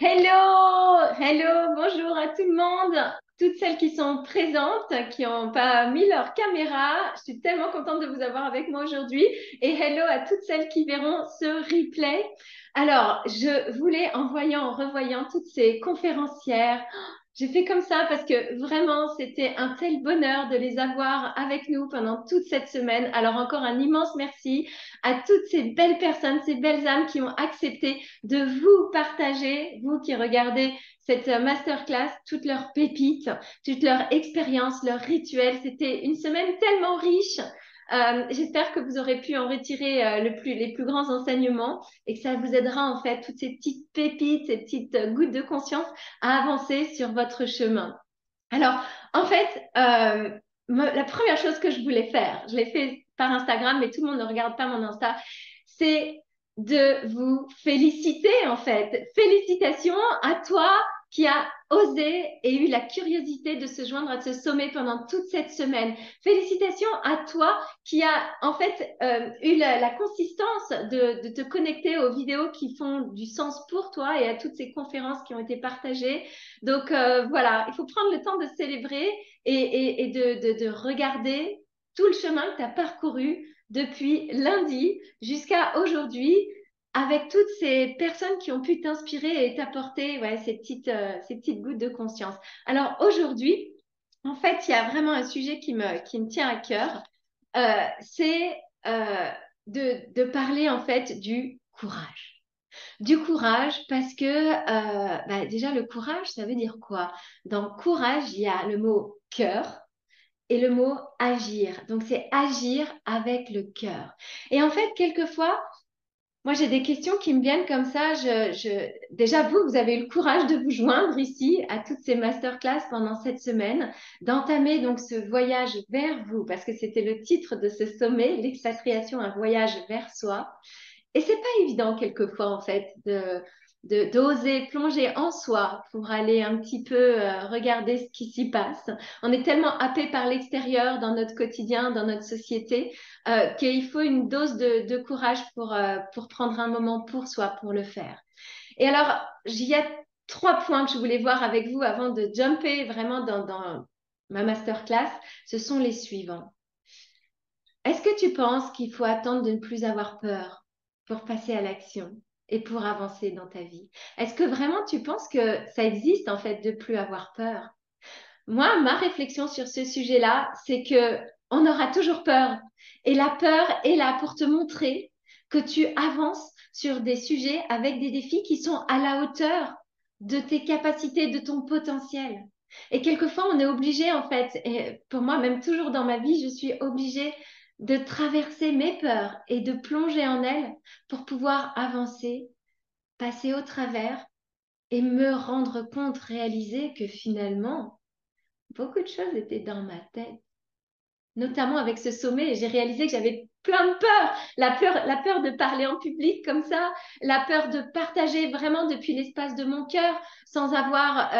Hello, hello, bonjour à tout le monde, toutes celles qui sont présentes, qui n'ont pas mis leur caméra. Je suis tellement contente de vous avoir avec moi aujourd'hui. Et hello à toutes celles qui verront ce replay. Alors, je voulais, en revoyant toutes ces conférencières, j'ai fait comme ça parce que vraiment, c'était un tel bonheur de les avoir avec nous pendant toute cette semaine. Alors, encore un immense merci à toutes ces belles personnes, ces belles âmes qui ont accepté de vous partager, vous qui regardez cette masterclass, toutes leurs pépites, toutes leurs expériences, leurs rituels. C'était une semaine tellement riche. J'espère que vous aurez pu en retirer les plus grands enseignements et que ça vous aidera en fait, toutes ces petites pépites, ces petites gouttes de conscience à avancer sur votre chemin. Alors, en fait, la première chose que je voulais faire, je l'ai fait par Instagram, mais tout le monde ne regarde pas mon Insta, c'est de vous féliciter, en fait. Félicitations à toi qui a osé et eu la curiosité de se joindre à ce sommet pendant toute cette semaine. Félicitations à toi qui a en fait eu la consistance de te connecter aux vidéos qui font du sens pour toi et à toutes ces conférences qui ont été partagées. Donc voilà, il faut prendre le temps de célébrer et de regarder tout le chemin que tu as parcouru depuis lundi jusqu'à aujourd'hui avec toutes ces personnes qui ont pu t'inspirer et t'apporter ouais, ces petites gouttes de conscience. Alors aujourd'hui, en fait, il y a vraiment un sujet qui me tient à cœur. C'est de parler en fait du courage. Du courage parce que déjà le courage, ça veut dire quoi? Dans courage, il y a le mot cœur et le mot agir. Donc c'est agir avec le cœur. Et en fait, quelquefois, moi j'ai des questions qui me viennent comme ça. Déjà, vous avez eu le courage de vous joindre ici à toutes ces masterclass pendant cette semaine, d'entamer donc ce voyage vers vous, parce que c'était le titre de ce sommet, l'expatriation, un voyage vers soi. Et c'est pas évident quelquefois en fait d'oser plonger en soi pour aller un petit peu regarder ce qui s'y passe. On est tellement happé par l'extérieur dans notre quotidien, dans notre société, qu'il faut une dose de courage pour prendre un moment pour soi, pour le faire. Et alors, il y a trois points que je voulais voir avec vous avant de jumper vraiment dans ma masterclass. Ce sont les suivants. Est-ce que tu penses qu'il faut attendre de ne plus avoir peur pour passer à l'action et pour avancer dans ta vie? Est-ce que vraiment tu penses que ça existe en fait de plus avoir peur? Moi, ma réflexion sur ce sujet-là, c'est que on aura toujours peur. Et la peur est là pour te montrer que tu avances sur des sujets avec des défis qui sont à la hauteur de tes capacités, de ton potentiel. Et quelquefois, on est obligé, en fait, et pour moi, même toujours dans ma vie, je suis obligée de traverser mes peurs et de plonger en elles pour pouvoir avancer, passer au travers et me rendre compte, réaliser que finalement, beaucoup de choses étaient dans ma tête, notamment avec ce sommet. J'ai réalisé que j'avais plein de peurs. La peur de parler en public comme ça, la peur de partager vraiment depuis l'espace de mon cœur sans avoir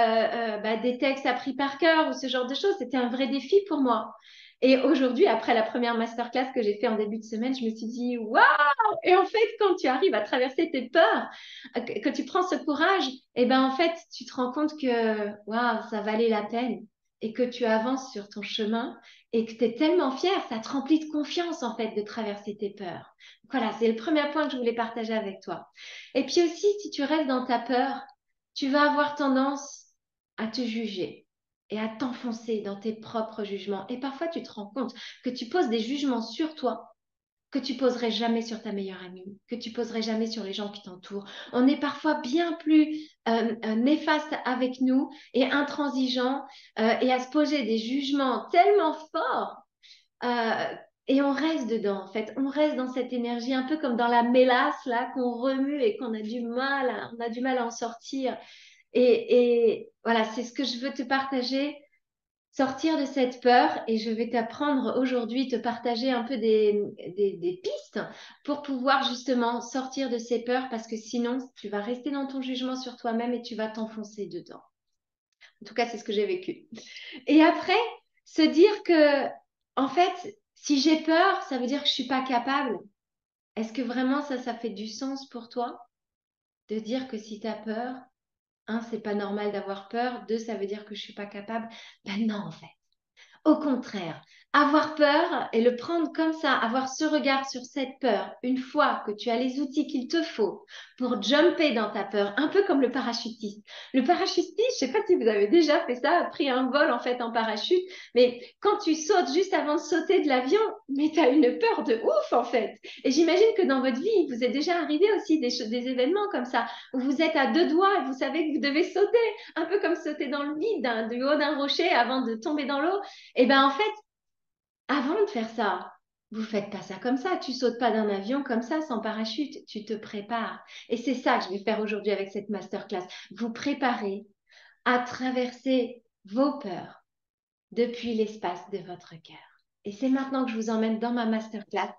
des textes appris par cœur ou ce genre de choses. C'était un vrai défi pour moi. Et aujourd'hui, après la première masterclass que j'ai fait en début de semaine, je me suis dit, waouh! Et en fait, quand tu arrives à traverser tes peurs, que tu prends ce courage, et ben en fait, tu te rends compte que, waouh, ça valait la peine et que tu avances sur ton chemin et que tu es tellement fier, ça te remplit de confiance en fait de traverser tes peurs. Voilà, c'est le premier point que je voulais partager avec toi. Et puis aussi, si tu restes dans ta peur, tu vas avoir tendance à te juger et à t'enfoncer dans tes propres jugements. Et parfois, tu te rends compte que tu poses des jugements sur toi que tu poserais jamais sur ta meilleure amie, que tu poserais jamais sur les gens qui t'entourent. On est parfois bien plus néfaste avec nous et intransigeant et à se poser des jugements tellement forts euh, et on reste dedans en fait. On reste dans cette énergie un peu comme dans la mélasse là qu'on remue et qu'on a du mal, on a du mal à en sortir. Et voilà, c'est ce que je veux te partager sortir de cette peur et je vais t'apprendre aujourd'hui, te partager un peu des pistes pour pouvoir justement sortir de ces peurs parce que sinon, tu vas rester dans ton jugement sur toi-même et tu vas t'enfoncer dedans. En tout cas, c'est ce que j'ai vécu. Et après, se dire que, en fait, si j'ai peur, ça veut dire que je suis pas capable. Est-ce que vraiment ça fait du sens pour toi de dire que si tu as peur, un, c'est pas normal d'avoir peur, deux, ça veut dire que je suis pas capable? Ben non, en fait. Au contraire, avoir peur et le prendre comme ça, avoir ce regard sur cette peur, une fois que tu as les outils qu'il te faut pour jumper dans ta peur, un peu comme le parachutiste. Le parachutiste, je ne sais pas si vous avez déjà fait ça, pris un vol en fait en parachute, mais quand tu sautes juste avant de sauter de l'avion, mais tu as une peur de ouf en fait. Et j'imagine que dans votre vie, il vous est déjà arrivé aussi des événements comme ça, où vous êtes à deux doigts et vous savez que vous devez sauter, un peu comme sauter dans le vide, du haut d'un rocher avant de tomber dans l'eau. Et ben en fait, avant de faire ça, vous faites pas ça comme ça. Tu sautes pas d'un avion comme ça sans parachute. Tu te prépares. Et c'est ça que je vais faire aujourd'hui avec cette masterclass. Vous préparer à traverser vos peurs depuis l'espace de votre cœur. Et c'est maintenant que je vous emmène dans ma masterclass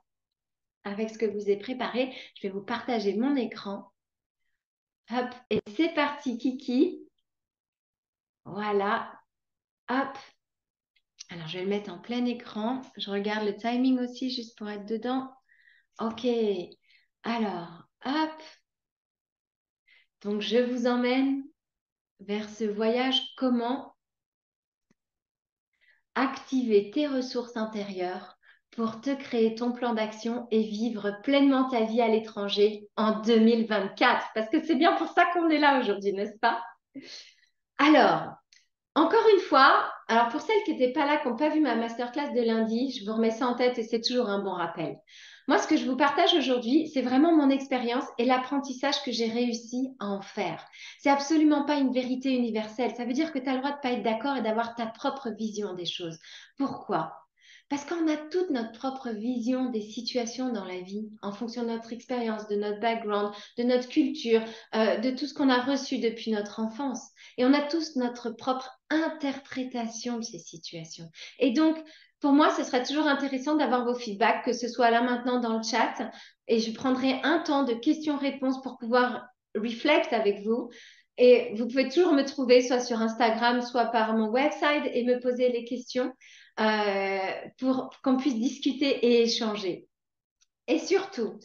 avec ce que je vous ai préparé. Je vais vous partager mon écran. Hop, et c'est parti, Kiki. Voilà. Hop. Alors, je vais le mettre en plein écran. Je regarde le timing aussi, juste pour être dedans. Ok. Alors, hop. Donc, je vous emmène vers ce voyage. Comment activer tes ressources intérieures pour te créer ton plan d'action et vivre pleinement ta vie à l'étranger en 2024. Parce que c'est bien pour ça qu'on est là aujourd'hui, n'est-ce pas? Alors, encore une fois, alors pour celles qui n'étaient pas là, qui n'ont pas vu ma masterclass de lundi, je vous remets ça en tête et c'est toujours un bon rappel. Moi, ce que je vous partage aujourd'hui, c'est vraiment mon expérience et l'apprentissage que j'ai réussi à en faire. C'est absolument pas une vérité universelle. Ça veut dire que tu as le droit de pas être d'accord et d'avoir ta propre vision des choses. Pourquoi? Parce qu'on a toute notre propre vision des situations dans la vie en fonction de notre expérience, de notre background, de notre culture, de tout ce qu'on a reçu depuis notre enfance. Et on a tous notre propre interprétation de ces situations. Et donc, pour moi, ce serait toujours intéressant d'avoir vos feedbacks, que ce soit là maintenant dans le chat. Et je prendrai un temps de questions-réponses pour pouvoir reflect avec vous. Et vous pouvez toujours me trouver soit sur Instagram, soit par mon website et me poser les questions pour qu'on puisse discuter et échanger. Et surtout,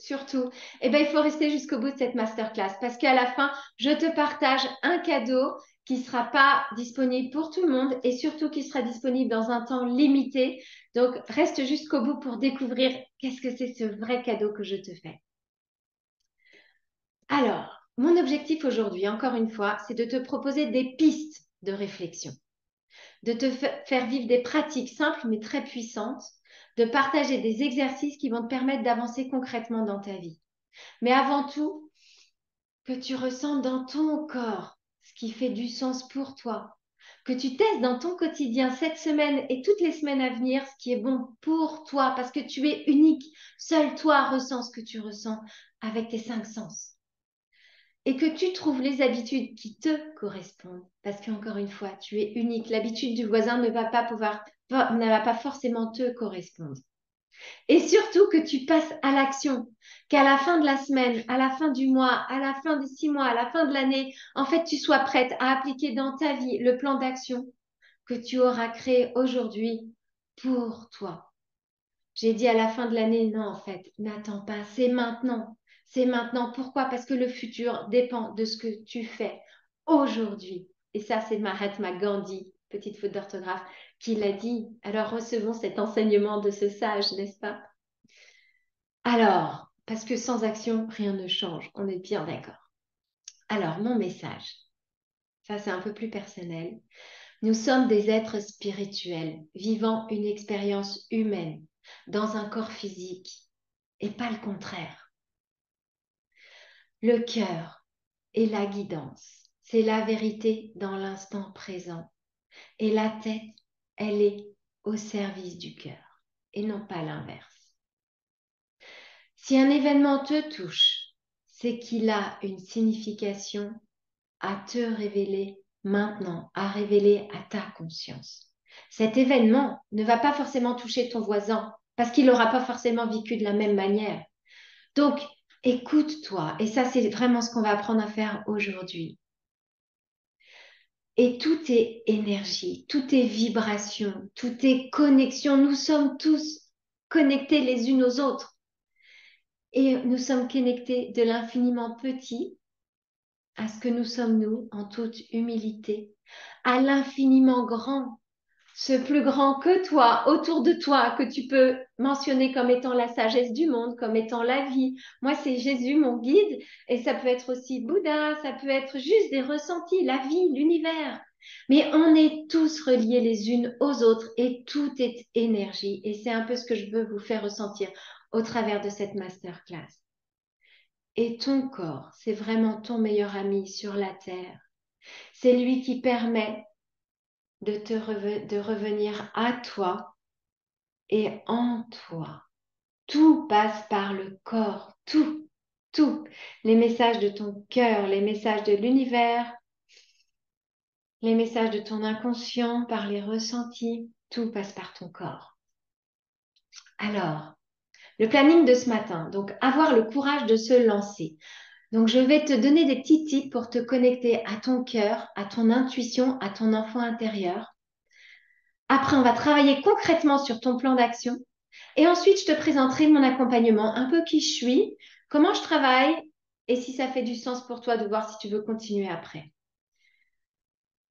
eh ben, il faut rester jusqu'au bout de cette masterclass parce qu'à la fin, je te partage un cadeau qui ne sera pas disponible pour tout le monde et surtout qui sera disponible dans un temps limité. Donc, reste jusqu'au bout pour découvrir qu'est-ce que c'est ce vrai cadeau que je te fais. Alors, mon objectif aujourd'hui, encore une fois, c'est de te proposer des pistes de réflexion, de te faire vivre des pratiques simples mais très puissantes, de partager des exercices qui vont te permettre d'avancer concrètement dans ta vie. Mais avant tout, que tu ressentes dans ton corps ce qui fait du sens pour toi, que tu testes dans ton quotidien cette semaine et toutes les semaines à venir ce qui est bon pour toi parce que tu es unique. Seul toi ressens ce que tu ressens avec tes cinq sens. Et que tu trouves les habitudes qui te correspondent. Parce qu'encore une fois, tu es unique. L'habitude du voisin ne va pas forcément te correspondre. Et surtout que tu passes à l'action, qu'à la fin de la semaine, à la fin du mois, à la fin des 6 mois, à la fin de l'année, en fait, tu sois prête à appliquer dans ta vie le plan d'action que tu auras créé aujourd'hui pour toi. J'ai dit à la fin de l'année, non, en fait, n'attends pas, c'est maintenant. C'est maintenant. Pourquoi? Parce que le futur dépend de ce que tu fais aujourd'hui. Et ça, c'est Mahatma Gandhi petite faute d'orthographe, qui l'a dit. Alors recevons cet enseignement de ce sage, n'est-ce pas? Alors, parce que sans action, rien ne change, on est bien d'accord. Alors, mon message, ça c'est un peu plus personnel. Nous sommes des êtres spirituels, vivant une expérience humaine, dans un corps physique, et pas le contraire. Le cœur est la guidance, c'est la vérité dans l'instant présent. Et la tête, elle est au service du cœur, et non pas l'inverse. Si un événement te touche, c'est qu'il a une signification à te révéler maintenant, à révéler à ta conscience. Cet événement ne va pas forcément toucher ton voisin parce qu'il n'aura pas forcément vécu de la même manière. Donc, écoute-toi. Et ça, c'est vraiment ce qu'on va apprendre à faire aujourd'hui. Et tout est énergie, tout est vibration, tout est connexion. Nous sommes tous connectés les unes aux autres. Et nous sommes connectés de l'infiniment petit à ce que nous sommes nous en toute humilité, à l'infiniment grand, ce plus grand que toi, autour de toi, que tu peux mentionner comme étant la sagesse du monde, comme étant la vie. Moi, c'est Jésus, mon guide, et ça peut être aussi Bouddha, ça peut être juste des ressentis, la vie, l'univers. Mais on est tous reliés les unes aux autres et tout est énergie. Et c'est un peu ce que je veux vous faire ressentir au travers de cette masterclass. Et ton corps, c'est vraiment ton meilleur ami sur la terre. C'est lui qui permet de revenir à toi et en toi. Tout passe par le corps, tout, tout. Les messages de ton cœur, les messages de l'univers, les messages de ton inconscient, par les ressentis, tout passe par ton corps. Alors, le planning de ce matin, donc avoir le courage de se lancer. Donc, je vais te donner des petits tips pour te connecter à ton cœur, à ton intuition, à ton enfant intérieur. Après, on va travailler concrètement sur ton plan d'action. Et ensuite, je te présenterai mon accompagnement, un peu qui je suis, comment je travaille et si ça fait du sens pour toi de voir si tu veux continuer après.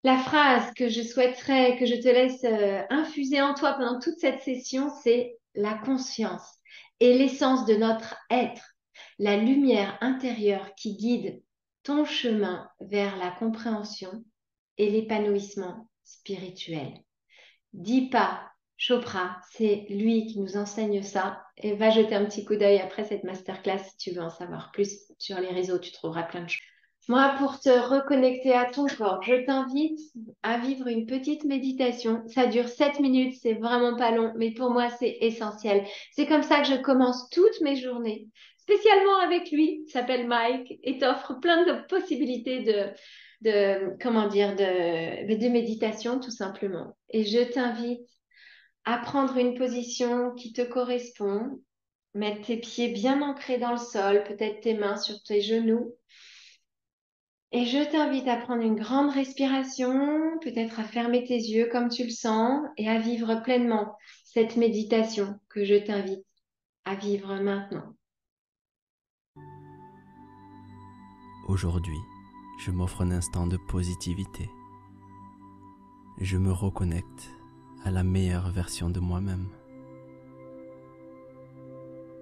La phrase que je souhaiterais que je te laisse infuser en toi pendant toute cette session, c'est la conscience et l'essence de notre être, la lumière intérieure qui guide ton chemin vers la compréhension et l'épanouissement spirituel. Deepak Chopra, c'est lui qui nous enseigne ça. Et va jeter un petit coup d'œil après cette masterclass si tu veux en savoir plus sur les réseaux, tu trouveras plein de choses. Moi, pour te reconnecter à ton corps, je t'invite à vivre une petite méditation. Ça dure 7 minutes, c'est vraiment pas long, mais pour moi, c'est essentiel. C'est comme ça que je commence toutes mes journées, spécialement avec lui, il s'appelle Mike, et t'offre plein de possibilités de méditation, tout simplement. Et je t'invite à prendre une position qui te correspond, mettre tes pieds bien ancrés dans le sol, peut-être tes mains sur tes genoux. Et je t'invite à prendre une grande respiration, peut-être à fermer tes yeux comme tu le sens et à vivre pleinement cette méditation que je t'invite à vivre maintenant. Aujourd'hui, je m'offre un instant de positivité. Je me reconnecte à la meilleure version de moi-même.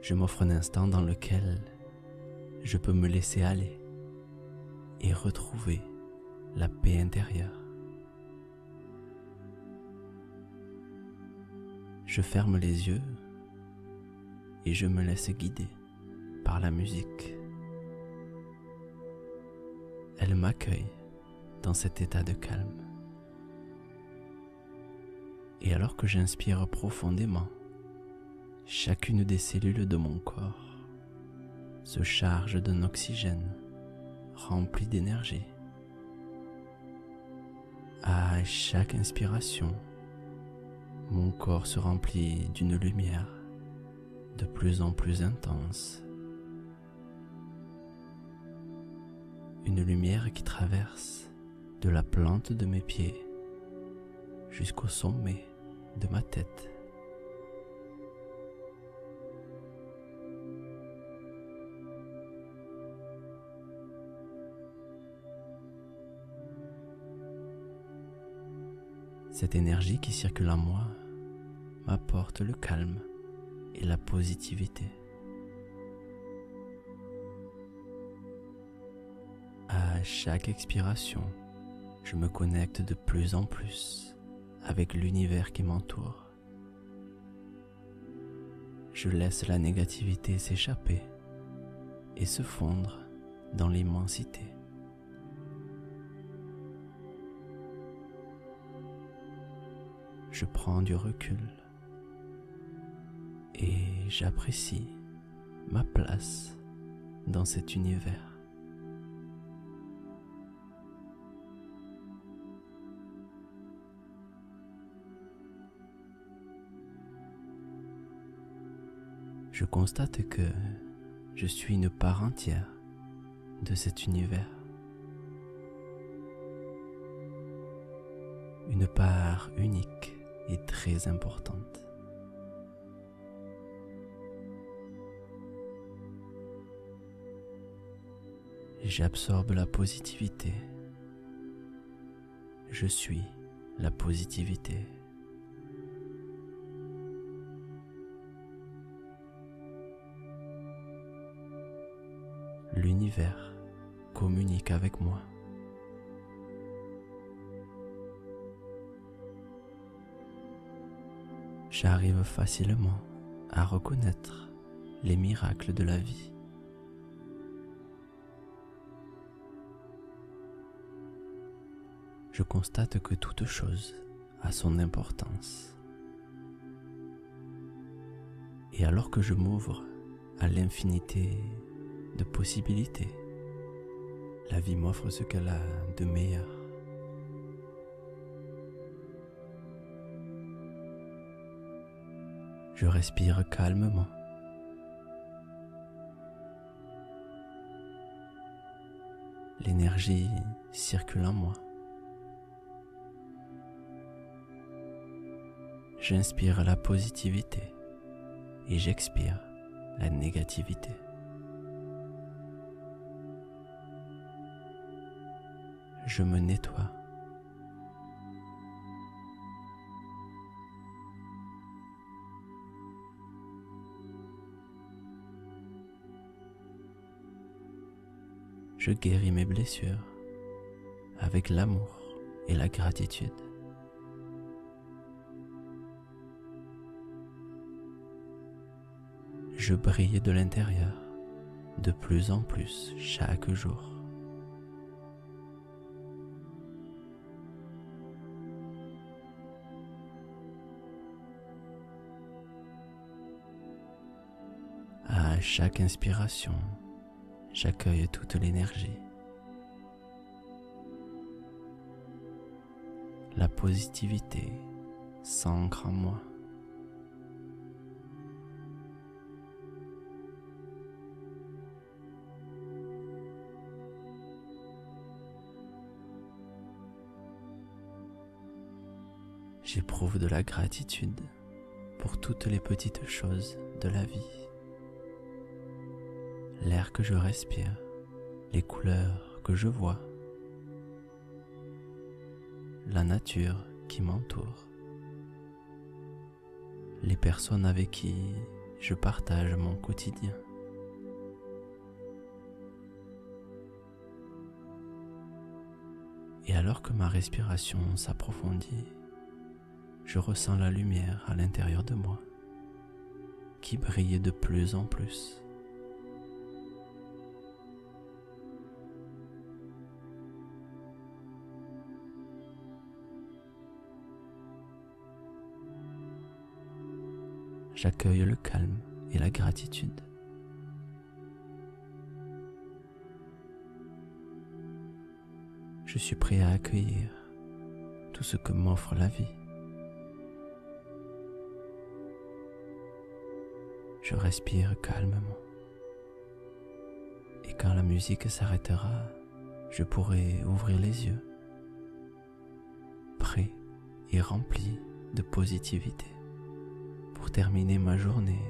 Je m'offre un instant dans lequel je peux me laisser aller et retrouver la paix intérieure. Je ferme les yeux et je me laisse guider par la musique. Elle m'accueille dans cet état de calme. Et alors que j'inspire profondément, chacune des cellules de mon corps se charge d'un oxygène rempli d'énergie. À chaque inspiration, mon corps se remplit d'une lumière de plus en plus intense. Une lumière qui traverse de la plante de mes pieds jusqu'au sommet de ma tête. Cette énergie qui circule en moi m'apporte le calme et la positivité. À chaque expiration, je me connecte de plus en plus avec l'univers qui m'entoure. Je laisse la négativité s'échapper et se fondre dans l'immensité. Je prends du recul et j'apprécie ma place dans cet univers. Je constate que je suis une part entière de cet univers. Une part unique et très importante. J'absorbe la positivité. Je suis la positivité. L'univers communique avec moi. J'arrive facilement à reconnaître les miracles de la vie. Je constate que toute chose a son importance. Et alors que je m'ouvre à l'infinité de possibilités, la vie m'offre ce qu'elle a de meilleur. Je respire calmement. L'énergie circule en moi. J'inspire la positivité et j'expire la négativité. Je me nettoie. Je guéris mes blessures avec l'amour et la gratitude. Je brille de l'intérieur de plus en plus chaque jour. À chaque inspiration, j'accueille toute l'énergie. La positivité s'ancre en moi. J'éprouve de la gratitude pour toutes les petites choses de la vie. L'air que je respire, les couleurs que je vois, la nature qui m'entoure, les personnes avec qui je partage mon quotidien. Et alors que ma respiration s'approfondit, je ressens la lumière à l'intérieur de moi qui brille de plus en plus. J'accueille le calme et la gratitude. Je suis prêt à accueillir tout ce que m'offre la vie. Je respire calmement. Et quand la musique s'arrêtera, je pourrai ouvrir les yeux, prêt et rempli de positivité pour terminer ma journée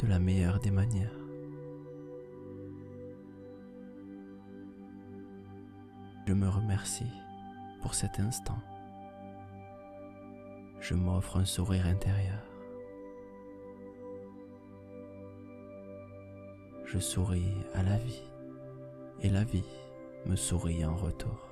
de la meilleure des manières. Je me remercie pour cet instant je m'offre un sourire intérieur. Je souris à la vie et la vie me sourit en retour.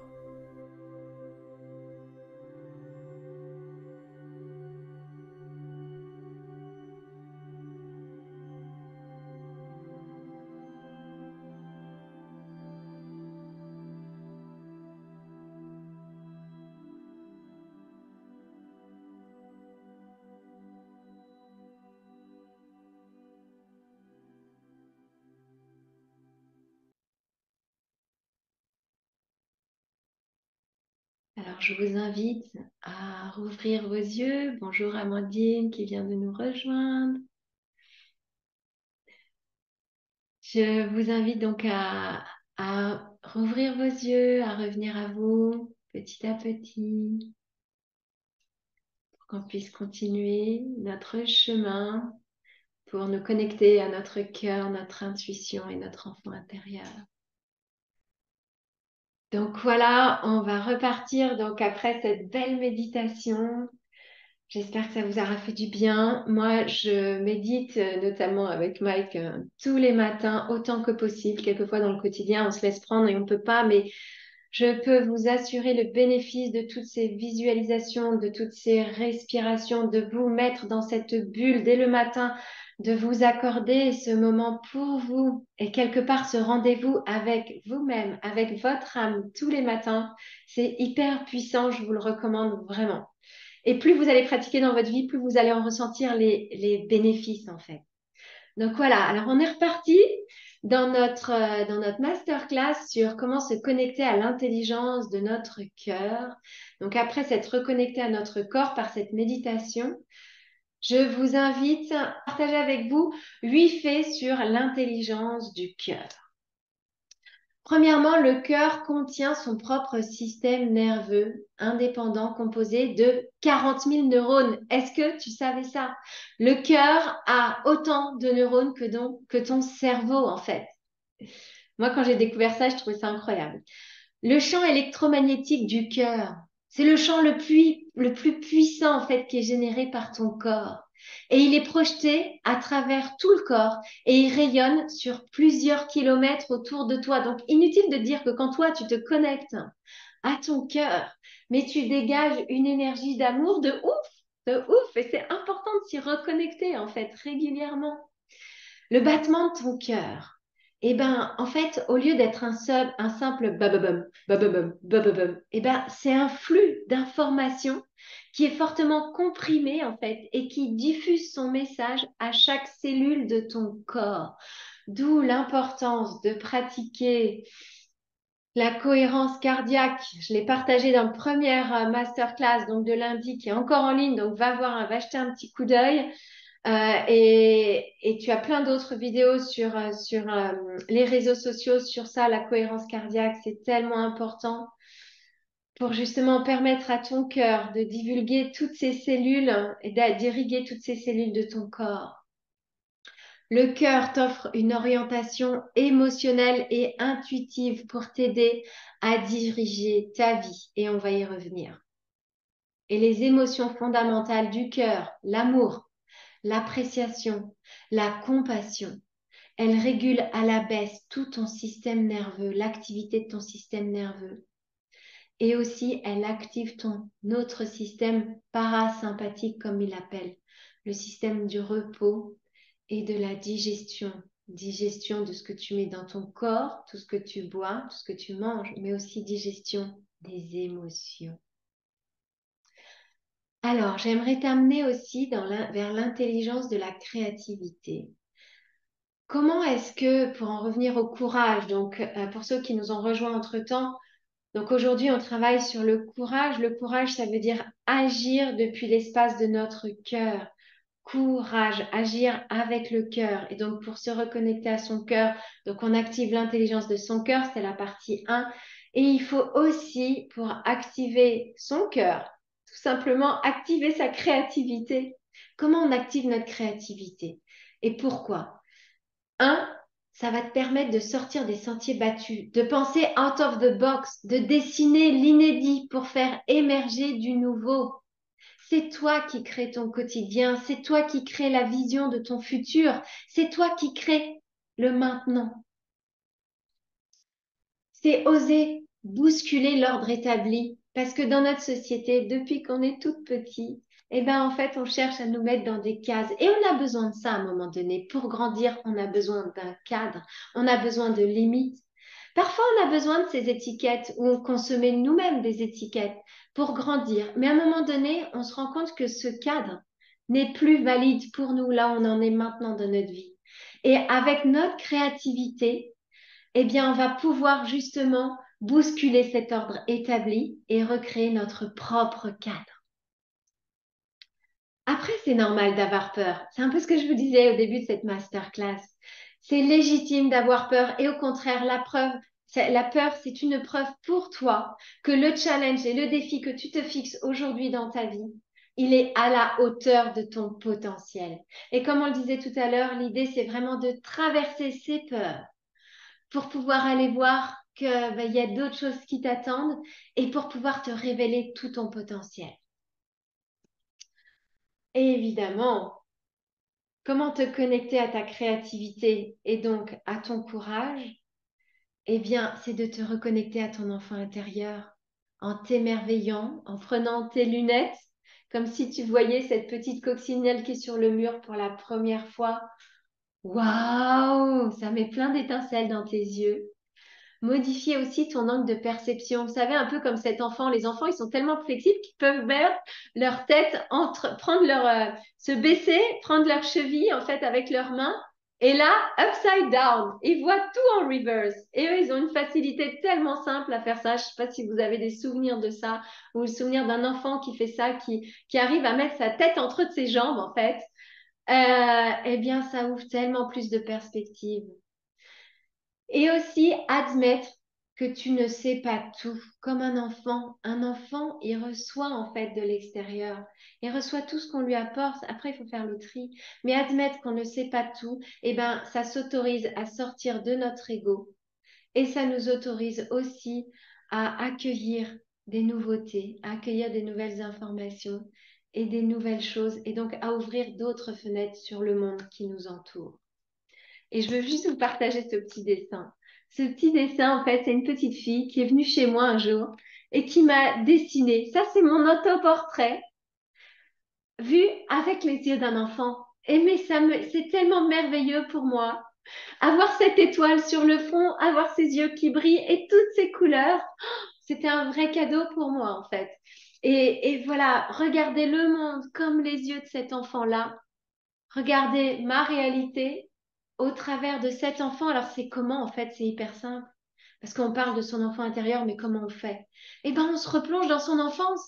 Alors, je vous invite à rouvrir vos yeux. Bonjour Amandine qui vient de nous rejoindre. Je vous invite donc à rouvrir vos yeux, à revenir à vous petit à petit pour qu'on puisse continuer notre chemin pour nous connecter à notre cœur, notre intuition et notre enfant intérieur. Donc voilà, on va repartir donc après cette belle méditation. J'espère que ça vous aura fait du bien. Moi, je médite notamment avec Mike tous les matins, autant que possible. Quelquefois dans le quotidien, on se laisse prendre et on ne peut pas, mais je peux vous assurer le bénéfice de toutes ces visualisations, de toutes ces respirations, de vous mettre dans cette bulle dès le matin, de vous accorder ce moment pour vous et quelque part ce rendez-vous avec vous-même, avec votre âme tous les matins. C'est hyper puissant, je vous le recommande vraiment. Et plus vous allez pratiquer dans votre vie, plus vous allez en ressentir les bénéfices en fait. Donc voilà, alors on est reparti dans notre masterclass sur comment se connecter à l'intelligence de notre cœur. Donc après s'être reconnecté à notre corps par cette méditation, je vous invite à partager avec vous 8 faits sur l'intelligence du cœur. Premièrement, le cœur contient son propre système nerveux indépendant composé de 40 000 neurones. Est-ce que tu savais ça? Le cœur a autant de neurones que ton cerveau, en fait. Moi, quand j'ai découvert ça, je trouvais ça incroyable. Le champ électromagnétique du cœur, c'est le champ le plus puissant, en fait, qui est généré par ton corps. Et il est projeté à travers tout le corps et il rayonne sur plusieurs kilomètres autour de toi. Donc, inutile de dire que quand toi, tu te connectes à ton cœur, mais tu dégages une énergie d'amour de ouf. Et c'est important de s'y reconnecter, en fait, régulièrement. Le battement de ton cœur. Eh ben, en fait, au lieu d'être un simple bababum, bababum, bababum, eh ben, c'est un flux d'informations qui est fortement comprimé, en fait, et qui diffuse son message à chaque cellule de ton corps. D'où l'importance de pratiquer la cohérence cardiaque. Je l'ai partagé dans le premier masterclass, donc de lundi, qui est encore en ligne, donc va jeter un petit coup d'œil. Et tu as plein d'autres vidéos sur les réseaux sociaux sur ça, la cohérence cardiaque, c'est tellement important pour justement permettre à ton cœur de divulguer toutes ces cellules et d'irriguer toutes ces cellules de ton corps. Le cœur t'offre une orientation émotionnelle et intuitive pour t'aider à diriger ta vie et on va y revenir. Et les émotions fondamentales du cœur, l'amour, l'appréciation, la compassion. Elle régule à la baisse tout ton système nerveux, l'activité de ton système nerveux. Et aussi, elle active ton autre système parasympathique, comme il l'appelle, le système du repos et de la digestion. Digestion de ce que tu mets dans ton corps, tout ce que tu bois, tout ce que tu manges, mais aussi digestion des émotions. Alors, j'aimerais t'amener aussi vers l'intelligence de la créativité. Comment est-ce que, pour en revenir au courage, donc pour ceux qui nous ont rejoints entre-temps, donc aujourd'hui on travaille sur le courage. Le courage, ça veut dire agir depuis l'espace de notre cœur. Courage, agir avec le cœur. Et donc pour se reconnecter à son cœur, donc on active l'intelligence de son cœur, c'est la partie 1. Et il faut aussi, pour activer son cœur, tout simplement activer sa créativité. Comment on active notre créativité? Et pourquoi? Un, ça va te permettre de sortir des sentiers battus, de penser out of the box, de dessiner l'inédit pour faire émerger du nouveau. C'est toi qui crée ton quotidien, c'est toi qui crée la vision de ton futur, c'est toi qui crée le maintenant. C'est oser bousculer l'ordre établi. Parce que dans notre société, depuis qu'on est toute petit, eh ben, en fait, on cherche à nous mettre dans des cases. Et on a besoin de ça à un moment donné. Pour grandir, on a besoin d'un cadre. On a besoin de limites. Parfois, on a besoin de ces étiquettes ou qu'on se met nous-mêmes des étiquettes pour grandir. Mais à un moment donné, on se rend compte que ce cadre n'est plus valide pour nous là où on en est maintenant dans notre vie. Et avec notre créativité, eh bien, on va pouvoir justement bousculer cet ordre établi et recréer notre propre cadre. Après, c'est normal d'avoir peur. C'est un peu ce que je vous disais au début de cette masterclass. C'est légitime d'avoir peur et au contraire, la peur, c'est une preuve pour toi que le challenge et le défi que tu te fixes aujourd'hui dans ta vie, il est à la hauteur de ton potentiel. Et comme on le disait tout à l'heure, l'idée, c'est vraiment de traverser ces peurs pour pouvoir aller voir que, il y a d'autres choses qui t'attendent et pour pouvoir te révéler tout ton potentiel. Et évidemment, comment te connecter à ta créativité et donc à ton courage? Eh bien, c'est de te reconnecter à ton enfant intérieur en t'émerveillant, en prenant tes lunettes, comme si tu voyais cette petite coccinelle qui est sur le mur pour la première fois. Waouh, ça met plein d'étincelles dans tes yeux. Modifier aussi ton angle de perception. Vous savez, un peu comme cet enfant. Les enfants, ils sont tellement flexibles qu'ils peuvent mettre leur tête prendre se baisser, prendre leur cheville, en fait, avec leurs mains. Et là, upside down. Ils voient tout en reverse. Et eux, ils ont une facilité tellement simple à faire ça. Je ne sais pas si vous avez des souvenirs de ça ou le souvenir d'un enfant qui fait ça, qui arrive à mettre sa tête entre ses jambes, en fait. Eh bien, ça ouvre tellement plus de perspectives. Et aussi admettre que tu ne sais pas tout, comme un enfant. Un enfant, il reçoit en fait de l'extérieur. Il reçoit tout ce qu'on lui apporte. Après, il faut faire le tri. Mais admettre qu'on ne sait pas tout, eh ben, ça s'autorise à sortir de notre ego. Et ça nous autorise aussi à accueillir des nouveautés, à accueillir des nouvelles informations et des nouvelles choses, et donc à ouvrir d'autres fenêtres sur le monde qui nous entoure. Et je veux juste vous partager ce petit dessin. Ce petit dessin, en fait, c'est une petite fille qui est venue chez moi un jour et qui m'a dessiné. Ça, c'est mon autoportrait vu avec les yeux d'un enfant. Et mais c'est tellement merveilleux pour moi. Avoir cette étoile sur le front, avoir ses yeux qui brillent et toutes ces couleurs, c'était un vrai cadeau pour moi, en fait. Et voilà, regarder le monde comme les yeux de cet enfant-là, regarder ma réalité au travers de cet enfant. Alors, c'est comment, en fait? C'est hyper simple. Parce qu'on parle de son enfant intérieur, mais comment on fait? Eh bien, on se replonge dans son enfance.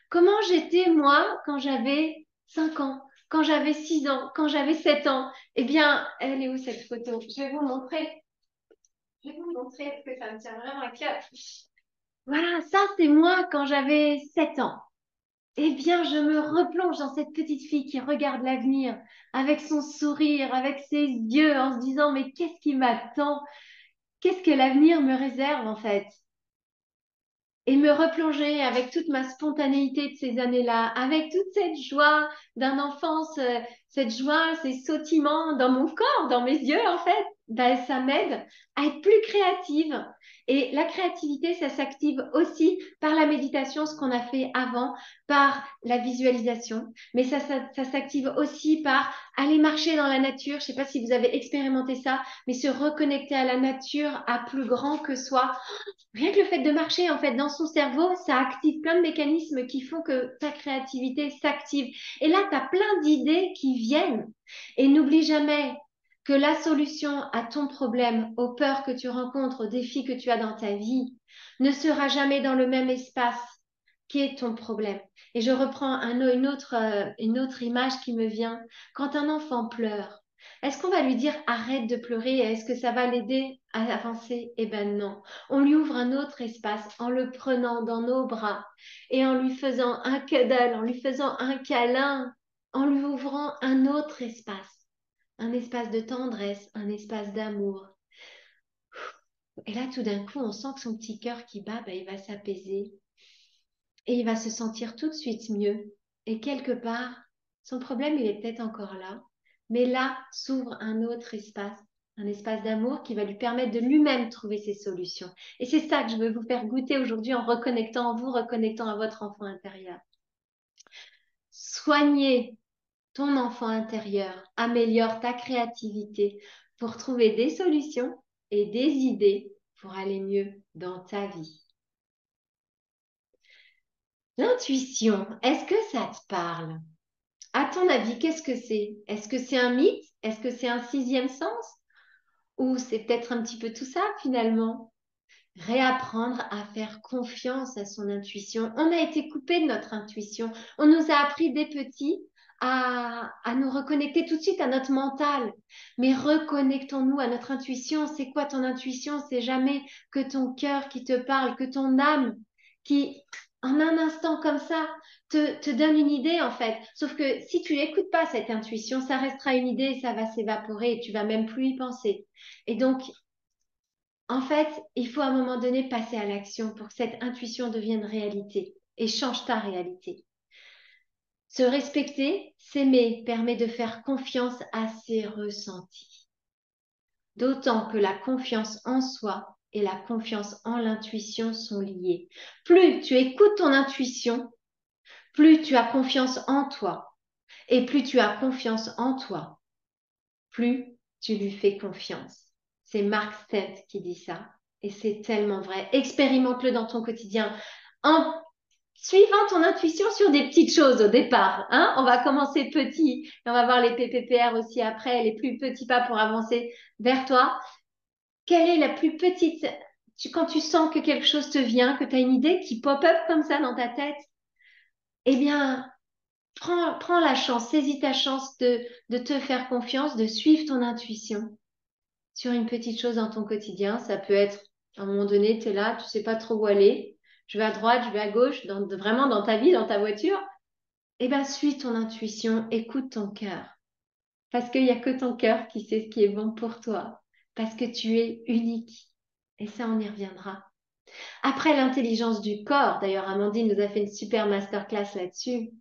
Comment j'étais, moi, quand j'avais 5 ans, quand j'avais 6 ans, quand j'avais 7 ans? Eh bien, elle est où cette photo? Je vais vous montrer. Je vais vous montrer parce que ça me tient vraiment à cœur. Voilà, ça, c'est moi quand j'avais 7 ans. Eh bien, je me replonge dans cette petite fille qui regarde l'avenir avec son sourire, avec ses yeux, en se disant, mais qu'est-ce qui m'attend? Qu'est-ce que l'avenir me réserve en fait? Et me replonger avec toute ma spontanéité de ces années-là, avec toute cette joie d'un enfance, cette joie, ces sautillements dans mon corps, dans mes yeux en fait, ben, ça m'aide à être plus créative. Et la créativité, ça s'active aussi par la méditation, ce qu'on a fait avant, par la visualisation, mais ça s'active aussi par aller marcher dans la nature. Je ne sais pas si vous avez expérimenté ça, mais se reconnecter à la nature, à plus grand que soi. Rien que le fait de marcher, en fait, dans son cerveau, ça active plein de mécanismes qui font que ta créativité s'active. Et là, tu as plein d'idées qui viennent. Et n'oublie jamais que la solution à ton problème, aux peurs que tu rencontres, aux défis que tu as dans ta vie, ne sera jamais dans le même espace qu'est ton problème. Et je reprends une autre image qui me vient. Quand un enfant pleure, est-ce qu'on va lui dire arrête de pleurer? Est-ce que ça va l'aider à avancer? Eh ben non. On lui ouvre un autre espace en le prenant dans nos bras et en lui faisant un cuddle, en lui faisant un câlin, en lui ouvrant un autre espace. Un espace de tendresse, un espace d'amour. Et là, tout d'un coup, on sent que son petit cœur qui bat, ben, il va s'apaiser et il va se sentir tout de suite mieux. Et quelque part, son problème, il est peut-être encore là. Mais là s'ouvre un autre espace, un espace d'amour qui va lui permettre de lui-même trouver ses solutions. Et c'est ça que je veux vous faire goûter aujourd'hui en reconnectant, en vous reconnectant à votre enfant intérieur. Soignez ton enfant intérieur, améliore ta créativité pour trouver des solutions et des idées pour aller mieux dans ta vie. L'intuition, est-ce que ça te parle? À ton avis, qu'est-ce que c'est? Est-ce que c'est un mythe? Est-ce que c'est un sixième sens? Ou c'est peut-être un petit peu tout ça finalement? Réapprendre à faire confiance à son intuition. On a été coupé de notre intuition. On nous a appris dès petits à nous reconnecter tout de suite à notre mental. Mais reconnectons-nous à notre intuition. C'est quoi ton intuition? C'est jamais que ton cœur qui te parle, que ton âme qui, en un instant comme ça, te donne une idée en fait. Sauf que si tu n'écoutes pas cette intuition, ça restera une idée, ça va s'évaporer et tu vas même plus y penser. Et donc, en fait, il faut à un moment donné passer à l'action pour que cette intuition devienne réalité et change ta réalité. Se respecter, s'aimer, permet de faire confiance à ses ressentis. D'autant que la confiance en soi et la confiance en l'intuition sont liées. Plus tu écoutes ton intuition, plus tu as confiance en toi. Et plus tu as confiance en toi, plus tu lui fais confiance. C'est Mark Stent qui dit ça. Et c'est tellement vrai. Expérimente-le dans ton quotidien en suivant ton intuition sur des petites choses au départ. Hein. On va commencer petit et on va voir les PPPR aussi après, les plus petits pas pour avancer vers toi. Quelle est la plus petite, quand tu sens que quelque chose te vient, que tu as une idée qui pop-up comme ça dans ta tête, eh bien, prends la chance, saisis ta chance de te faire confiance, de suivre ton intuition sur une petite chose dans ton quotidien. Ça peut être, à un moment donné, tu es là, tu sais pas trop où aller. Je vais à droite, je vais à gauche, vraiment dans ta vie, dans ta voiture. Eh bien, suis ton intuition, écoute ton cœur. Parce qu'il n'y a que ton cœur qui sait ce qui est bon pour toi. Parce que tu es unique. Et ça, on y reviendra. Après l'intelligence du corps, d'ailleurs, Amandine nous a fait une super masterclass là-dessus.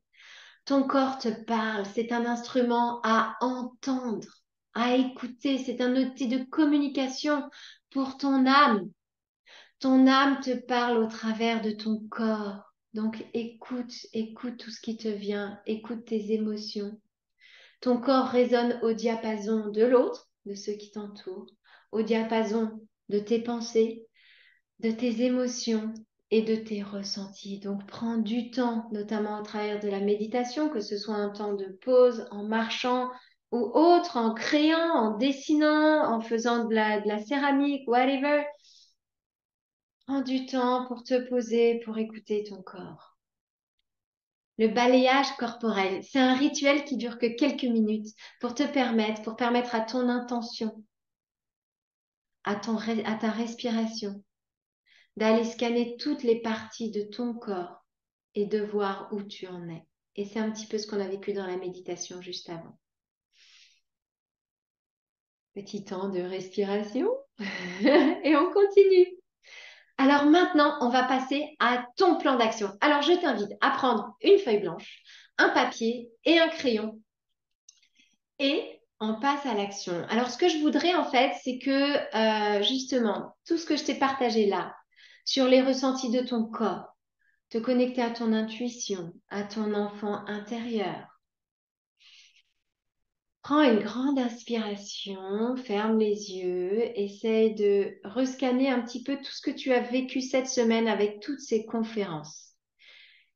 Ton corps te parle, c'est un instrument à entendre, à écouter, c'est un outil de communication pour ton âme. Ton âme te parle au travers de ton corps. Donc écoute tout ce qui te vient, écoute tes émotions. Ton corps résonne au diapason de l'autre, de ceux qui t'entourent, au diapason de tes pensées, de tes émotions et de tes ressentis. Donc, prends du temps, notamment au travers de la méditation, que ce soit un temps de pause, en marchant ou autre, en créant, en dessinant, en faisant de la céramique, whatever. Prends du temps pour te poser, pour écouter ton corps. Le balayage corporel, c'est un rituel qui dure que quelques minutes pour permettre à ton intention, à ta respiration, d'aller scanner toutes les parties de ton corps et de voir où tu en es. Et c'est un petit peu ce qu'on a vécu dans la méditation juste avant. Petit temps de respiration et on continue. Alors maintenant, on va passer à ton plan d'action. Alors je t'invite à prendre une feuille blanche, un papier et un crayon et on passe à l'action. Alors ce que je voudrais en fait, c'est que justement, tout ce que je t'ai partagé là, sur les ressentis de ton corps, te connecter à ton intuition, à ton enfant intérieur. Prends une grande inspiration, ferme les yeux, essaye de rescanner un petit peu tout ce que tu as vécu cette semaine avec toutes ces conférences.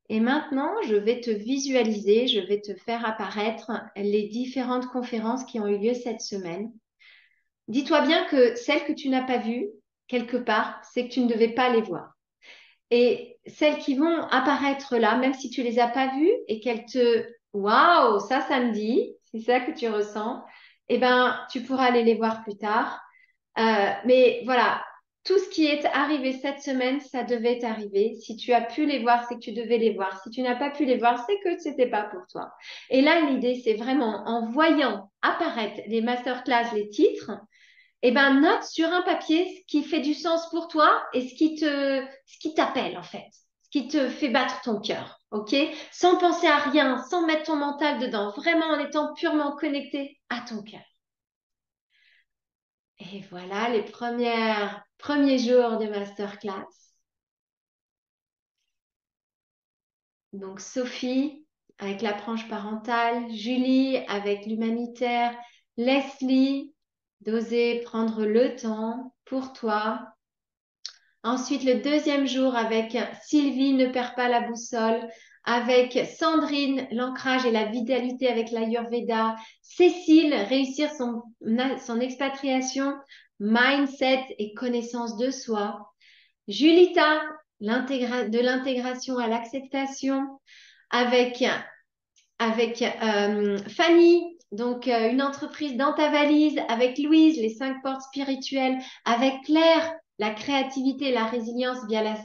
Et maintenant, je vais te visualiser, je vais te faire apparaître les différentes conférences qui ont eu lieu cette semaine. Dis-toi bien que celles que tu n'as pas vues, quelque part, c'est que tu ne devais pas les voir. Et celles qui vont apparaître là, même si tu les as pas vues et qu'elles te, waouh, ça me dit, c'est ça que tu ressens, eh ben, tu pourras aller les voir plus tard. Mais voilà, tout ce qui est arrivé cette semaine, ça devait arriver. Si tu as pu les voir, c'est que tu devais les voir. Si tu n'as pas pu les voir, c'est que ce n'était pas pour toi. Et là, l'idée, c'est vraiment en voyant apparaître les masterclass, les titres, eh ben, note sur un papier ce qui fait du sens pour toi et ce qui t'appelle, en fait, ce qui te fait battre ton cœur. ok? Sans penser à rien, sans mettre ton mental dedans, vraiment en étant purement connecté à ton cœur. Et voilà les premiers jours de masterclass. Donc Sophie avec l'approche parentale, Julie avec l'humanitaire, Leslie d'oser prendre le temps pour toi. Ensuite, le deuxième jour avec Sylvie, ne perds pas la boussole, avec Sandrine, l'ancrage et la vitalité avec l'Ayurveda, Cécile, réussir son expatriation, mindset et connaissance de soi, Julita, de l'intégration à l'acceptation, avec Fanny, donc une entreprise dans ta valise, avec Louise, les 5 portes spirituelles, avec Claire, la créativité, la résilience via la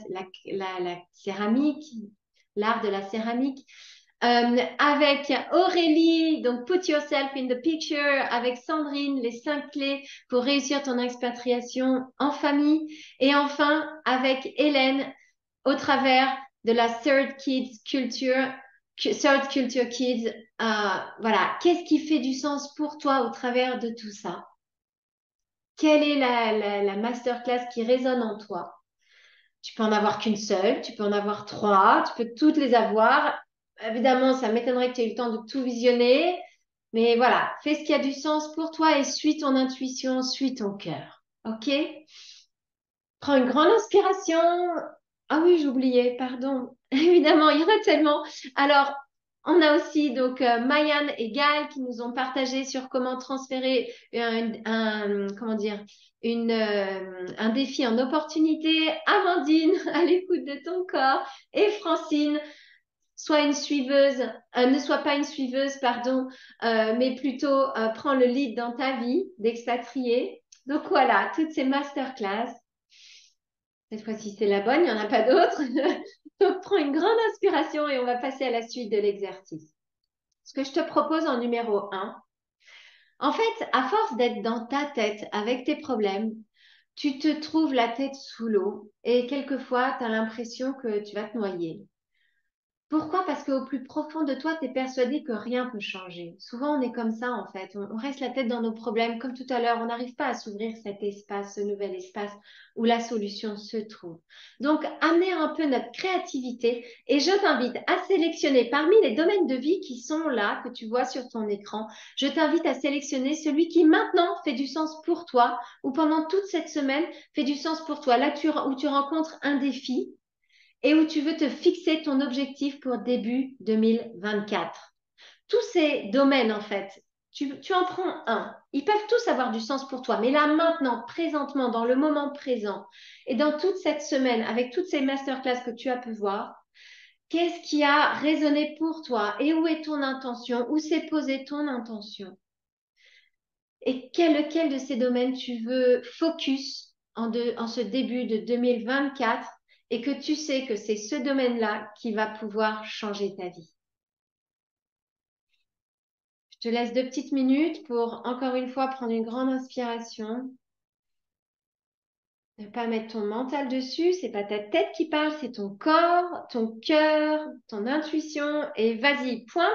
céramique, l'art de la céramique, avec Aurélie, donc Put Yourself in the Picture, avec Sandrine, les 5 clés pour réussir ton expatriation en famille, et enfin avec Hélène, au travers de la Third Culture Kids. Voilà, qu'est-ce qui fait du sens pour toi au travers de tout ça? Quelle est la masterclass qui résonne en toi? Tu peux en avoir qu'une seule, tu peux en avoir 3, tu peux toutes les avoir. Évidemment, ça m'étonnerait que tu aies eu le temps de tout visionner, mais voilà, fais ce qui a du sens pour toi et suis ton intuition, suis ton cœur. OK? Prends une grande inspiration. Ah oui, j'oubliais, pardon. Évidemment, il y en a tellement. Alors, on a aussi donc Mayan et Gal qui nous ont partagé sur comment transférer comment dire, un défi en opportunité. Amandine, à l'écoute de ton corps. Et Francine, sois une suiveuse, ne sois pas une suiveuse, pardon, mais plutôt prends le lead dans ta vie d'expatrié. Donc voilà, toutes ces masterclass. Cette fois-ci, c'est la bonne, il n'y en a pas d'autre. Donc, prends une grande inspiration et on va passer à la suite de l'exercice. Ce que je te propose en numéro 1, en fait, à force d'être dans ta tête avec tes problèmes, tu te trouves la tête sous l'eau et quelquefois, tu as l'impression que tu vas te noyer. Pourquoi? Parce qu'au plus profond de toi, tu es persuadé que rien peut changer. Souvent, on est comme ça, en fait. On reste la tête dans nos problèmes. Comme tout à l'heure, on n'arrive pas à s'ouvrir cet espace, ce nouvel espace où la solution se trouve. Donc, amener un peu notre créativité et je t'invite à sélectionner parmi les domaines de vie qui sont là, que tu vois sur ton écran, je t'invite à sélectionner celui qui maintenant fait du sens pour toi ou pendant toute cette semaine fait du sens pour toi. Là où tu rencontres un défi et où tu veux te fixer ton objectif pour début 2024. Tous ces domaines, en fait, tu en prends un. Ils peuvent tous avoir du sens pour toi, mais là, maintenant, présentement, dans le moment présent et dans toute cette semaine, avec toutes ces masterclass que tu as pu voir, qu'est-ce qui a résonné pour toi et où est ton intention? Où s'est posée ton intention? Et lequel de ces domaines tu veux focus en ce début de 2024 et que tu sais que c'est ce domaine-là qui va pouvoir changer ta vie. Je te laisse 2 petites minutes pour encore une fois prendre une grande inspiration. Ne pas mettre ton mental dessus, c'est pas ta tête qui parle, c'est ton corps, ton cœur, ton intuition. Et vas-y, pointe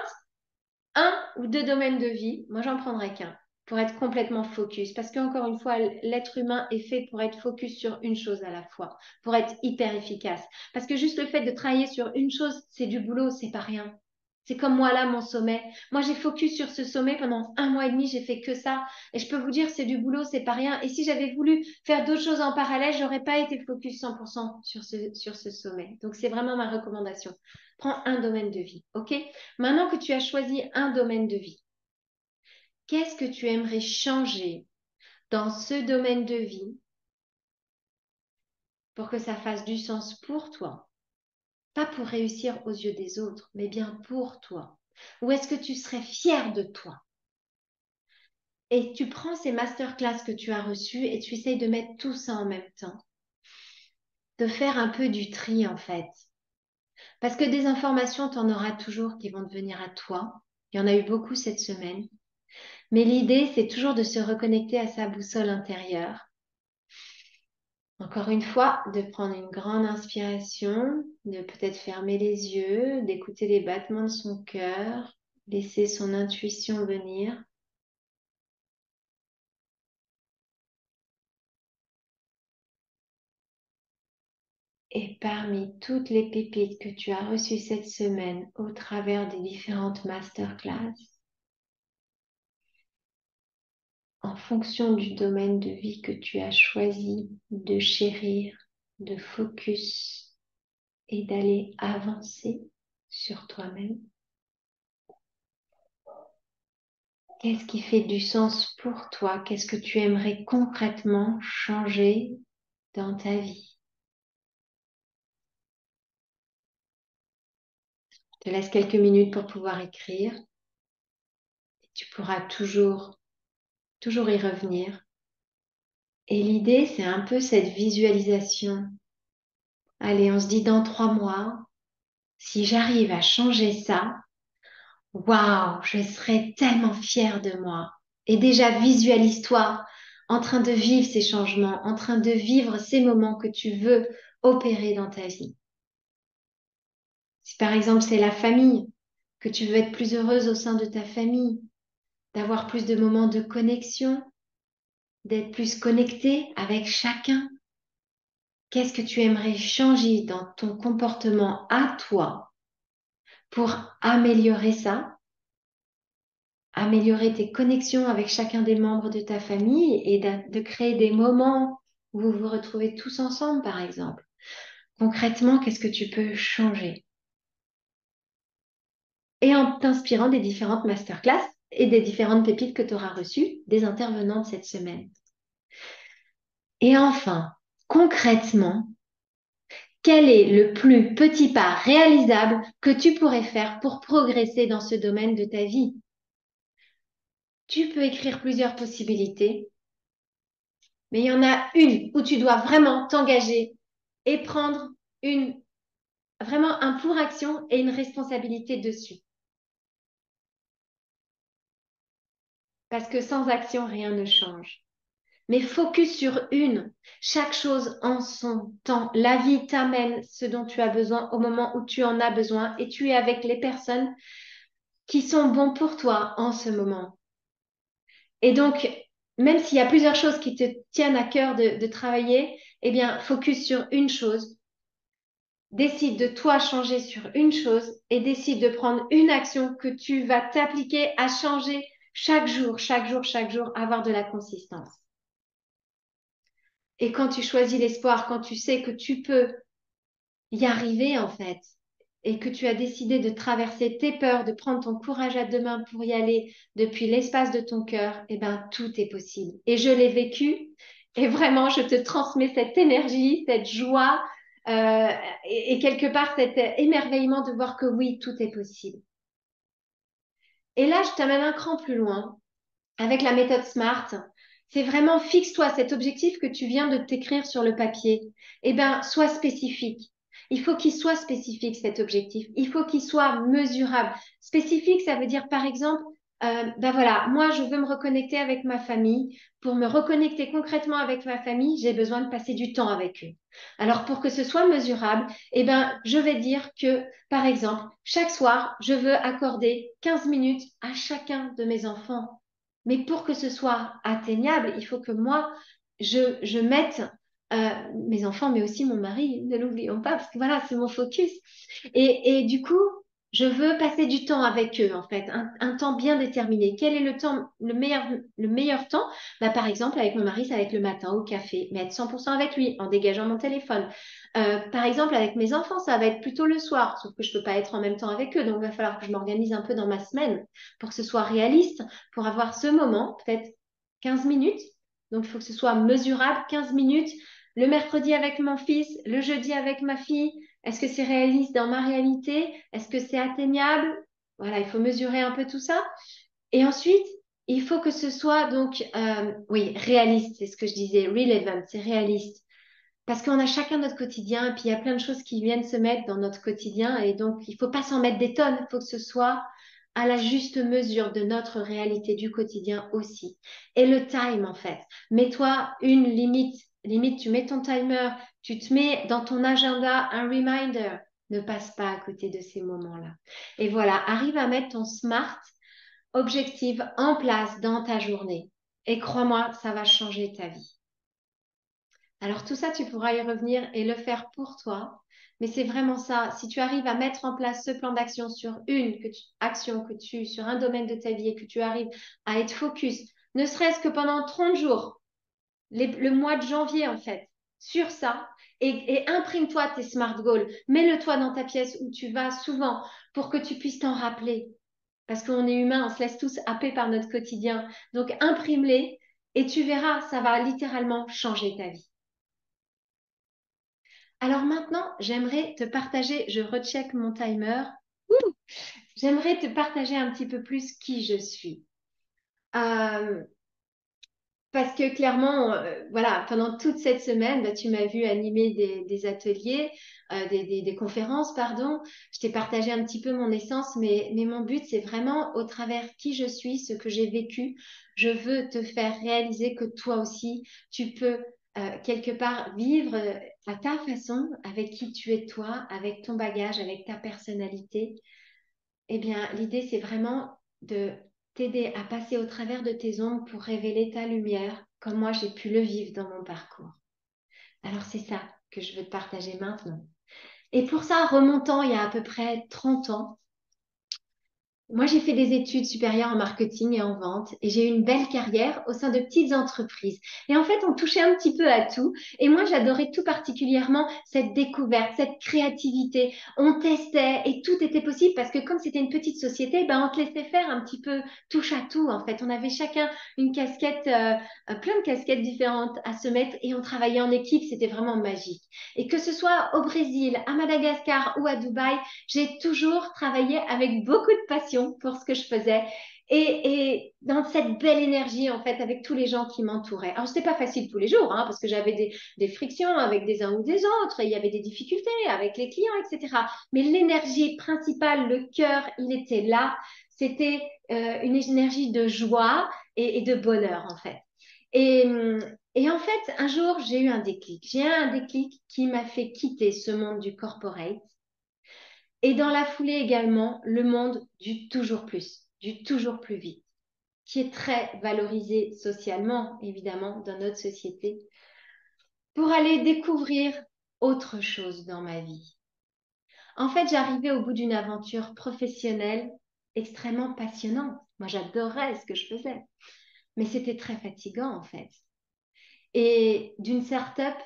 1 ou 2 domaines de vie. Moi, j'en prendrai qu'un pour être complètement focus. Parce qu'encore une fois, l'être humain est fait pour être focus sur une chose à la fois, pour être hyper efficace. Parce que juste le fait de travailler sur une chose, c'est du boulot, c'est pas rien. C'est comme moi là, mon sommet. Moi, j'ai focus sur ce sommet pendant 1 mois et demi, j'ai fait que ça. Et je peux vous dire, c'est du boulot, c'est pas rien. Et si j'avais voulu faire d'autres choses en parallèle, j'aurais pas été focus 100% sur ce sommet. Donc, c'est vraiment ma recommandation. Prends un domaine de vie, ok? Maintenant que tu as choisi un domaine de vie, qu'est-ce que tu aimerais changer dans ce domaine de vie pour que ça fasse du sens pour toi? Pas pour réussir aux yeux des autres, mais bien pour toi. Ou est-ce que tu serais fier de toi? Et tu prends ces masterclass que tu as reçues et tu essayes de mettre tout ça en même temps. De faire un peu du tri en fait. Parce que des informations, tu en auras toujours qui vont devenir à toi. Il y en a eu beaucoup cette semaine. Mais l'idée, c'est toujours de se reconnecter à sa boussole intérieure Encore une fois, de prendre une grande inspiration, de peut-être fermer les yeux, d'écouter les battements de son cœur, laisser son intuition venir. Et parmi toutes les pépites que tu as reçues cette semaine au travers des différentes masterclass, en fonction du domaine de vie que tu as choisi de chérir, de focus et d'aller avancer sur toi-même, qu'est-ce qui fait du sens pour toi? Qu'est-ce que tu aimerais concrètement changer dans ta vie? Je te laisse quelques minutes pour pouvoir écrire. Tu pourras toujours y revenir. Et l'idée, c'est un peu cette visualisation. Allez, on se dit dans 3 mois, si j'arrive à changer ça, waouh, je serai tellement fière de moi. Et déjà, visualise-toi en train de vivre ces changements, en train de vivre ces moments que tu veux opérer dans ta vie. Si par exemple c'est la famille, que tu veux être plus heureuse au sein de ta famille, d'avoir plus de moments de connexion, d'être plus connecté avec chacun, qu'est-ce que tu aimerais changer dans ton comportement à toi pour améliorer ça, améliorer tes connexions avec chacun des membres de ta famille et de créer des moments où vous vous retrouvez tous ensemble, par exemple. Concrètement, qu'est-ce que tu peux changer? Et en t'inspirant des différentes masterclass et des différentes pépites que tu auras reçues des intervenants de cette semaine. Et enfin, concrètement, quel est le plus petit pas réalisable que tu pourrais faire pour progresser dans ce domaine de ta vie? Tu peux écrire plusieurs possibilités, mais il y en a une où tu dois vraiment t'engager et prendre vraiment un pour action et une responsabilité dessus. Parce que sans action, rien ne change. Mais focus sur une, chaque chose en son temps. La vie t'amène ce dont tu as besoin au moment où tu en as besoin et tu es avec les personnes qui sont bons pour toi en ce moment. Et donc, même s'il y a plusieurs choses qui te tiennent à cœur de travailler, eh bien, focus sur une chose. Décide de toi changer sur une chose et décide de prendre une action que tu vas t'appliquer à changer chaque jour, chaque jour, chaque jour, avoir de la consistance. Et quand tu choisis l'espoir, quand tu sais que tu peux y arriver en fait, et que tu as décidé de traverser tes peurs, de prendre ton courage à deux mains pour y aller depuis l'espace de ton cœur, eh ben tout est possible. Et je l'ai vécu, et vraiment je te transmets cette énergie, cette joie, et quelque part cet émerveillement de voir que oui, tout est possible. Et là, je t'amène un cran plus loin avec la méthode SMART. C'est vraiment fixe-toi cet objectif que tu viens de t'écrire sur le papier. Eh bien, sois spécifique. Il faut qu'il soit spécifique cet objectif. Il faut qu'il soit mesurable. Spécifique, ça veut dire par exemple, ben voilà, moi je veux me reconnecter avec ma famille. Pour me reconnecter concrètement avec ma famille, j'ai besoin de passer du temps avec eux. Alors pour que ce soit mesurable, eh ben je vais dire que par exemple, chaque soir, je veux accorder 15 minutes à chacun de mes enfants. Mais pour que ce soit atteignable, il faut que moi, je mette mes enfants, mais aussi mon mari, ne l'oublions pas, parce que voilà, c'est mon focus. Et du coup, je veux passer du temps avec eux, en fait, un temps bien déterminé. Quel est le temps, le meilleur temps? Bah, par exemple, avec mon mari, ça va être le matin au café, mais être 100% avec lui, en dégageant mon téléphone. Par exemple, avec mes enfants, ça va être plutôt le soir, sauf que je peux pas être en même temps avec eux, donc il va falloir que je m'organise un peu dans ma semaine pour que ce soit réaliste, pour avoir ce moment, peut-être 15 minutes. Donc, il faut que ce soit mesurable, 15 minutes. Le mercredi avec mon fils, le jeudi avec ma fille. Est-ce que c'est réaliste dans ma réalité? Est-ce que c'est atteignable? Voilà, il faut mesurer un peu tout ça. Et ensuite, il faut que ce soit donc, oui, réaliste, c'est ce que je disais, relevant, c'est réaliste. Parce qu'on a chacun notre quotidien et puis il y a plein de choses qui viennent se mettre dans notre quotidien et donc il ne faut pas s'en mettre des tonnes, il faut que ce soit à la juste mesure de notre réalité du quotidien aussi. Et le time en fait, mets-toi une limite limite, tu mets ton timer, tu te mets dans ton agenda un reminder. Ne passe pas à côté de ces moments-là. Et voilà, arrive à mettre ton smart objectif en place dans ta journée. Et crois-moi, ça va changer ta vie. Alors tout ça, tu pourras y revenir et le faire pour toi. Mais c'est vraiment ça. Si tu arrives à mettre en place ce plan d'action sur action sur un domaine de ta vie et que tu arrives à être focus, ne serait-ce que pendant 30 jours, le mois de janvier en fait, sur ça, et imprime-toi tes smart goals. Mets-le-toi dans ta pièce où tu vas souvent pour que tu puisses t'en rappeler. Parce qu'on est humain, on se laisse tous happer par notre quotidien. Donc imprime-les et tu verras, ça va littéralement changer ta vie. Alors maintenant, j'aimerais te partager, je recheck mon timer. Ouh, j'aimerais te partager un petit peu plus qui je suis. Euh, Parce que clairement, voilà, pendant toute cette semaine, bah, tu m'as vu animer des ateliers, des conférences, pardon. Je t'ai partagé un petit peu mon essence, mais mon but, c'est vraiment au travers qui je suis, ce que j'ai vécu. Je veux te faire réaliser que toi aussi, tu peux quelque part vivre à ta façon, avec qui tu es toi, avec ton bagage, avec ta personnalité. Eh bien, l'idée, c'est vraiment de t'aider à passer au travers de tes ombres pour révéler ta lumière, comme moi j'ai pu le vivre dans mon parcours. Alors, c'est ça que je veux te partager maintenant. Et pour ça, remontant il y a à peu près 30 ans, moi, j'ai fait des études supérieures en marketing et en vente et j'ai eu une belle carrière au sein de petites entreprises. Et en fait, on touchait un petit peu à tout. Et moi, j'adorais tout particulièrement cette découverte, cette créativité. On testait et tout était possible parce que comme c'était une petite société, ben, on te laissait faire un petit peu touche à tout. En fait, on avait chacun une casquette, plein de casquettes différentes à se mettre et on travaillait en équipe. C'était vraiment magique. Et que ce soit au Brésil, à Madagascar ou à Dubaï, j'ai toujours travaillé avec beaucoup de passion pour ce que je faisais et dans cette belle énergie en fait avec tous les gens qui m'entouraient. Alors c'était pas facile tous les jours parce que j'avais des frictions avec des uns ou des autres, et il y avait des difficultés avec les clients, etc. Mais l'énergie principale, le cœur, il était là. C'était une énergie de joie et de bonheur en fait. Et, et en fait, un jour, j'ai eu un déclic. J'ai eu un déclic qui m'a fait quitter ce monde du corporate et dans la foulée également, le monde du toujours plus vite, qui est très valorisé socialement, évidemment, dans notre société, pour aller découvrir autre chose dans ma vie. En fait, j'arrivais au bout d'une aventure professionnelle extrêmement passionnante. Moi, j'adorais ce que je faisais, mais c'était très fatigant, en fait. Et d'une start-up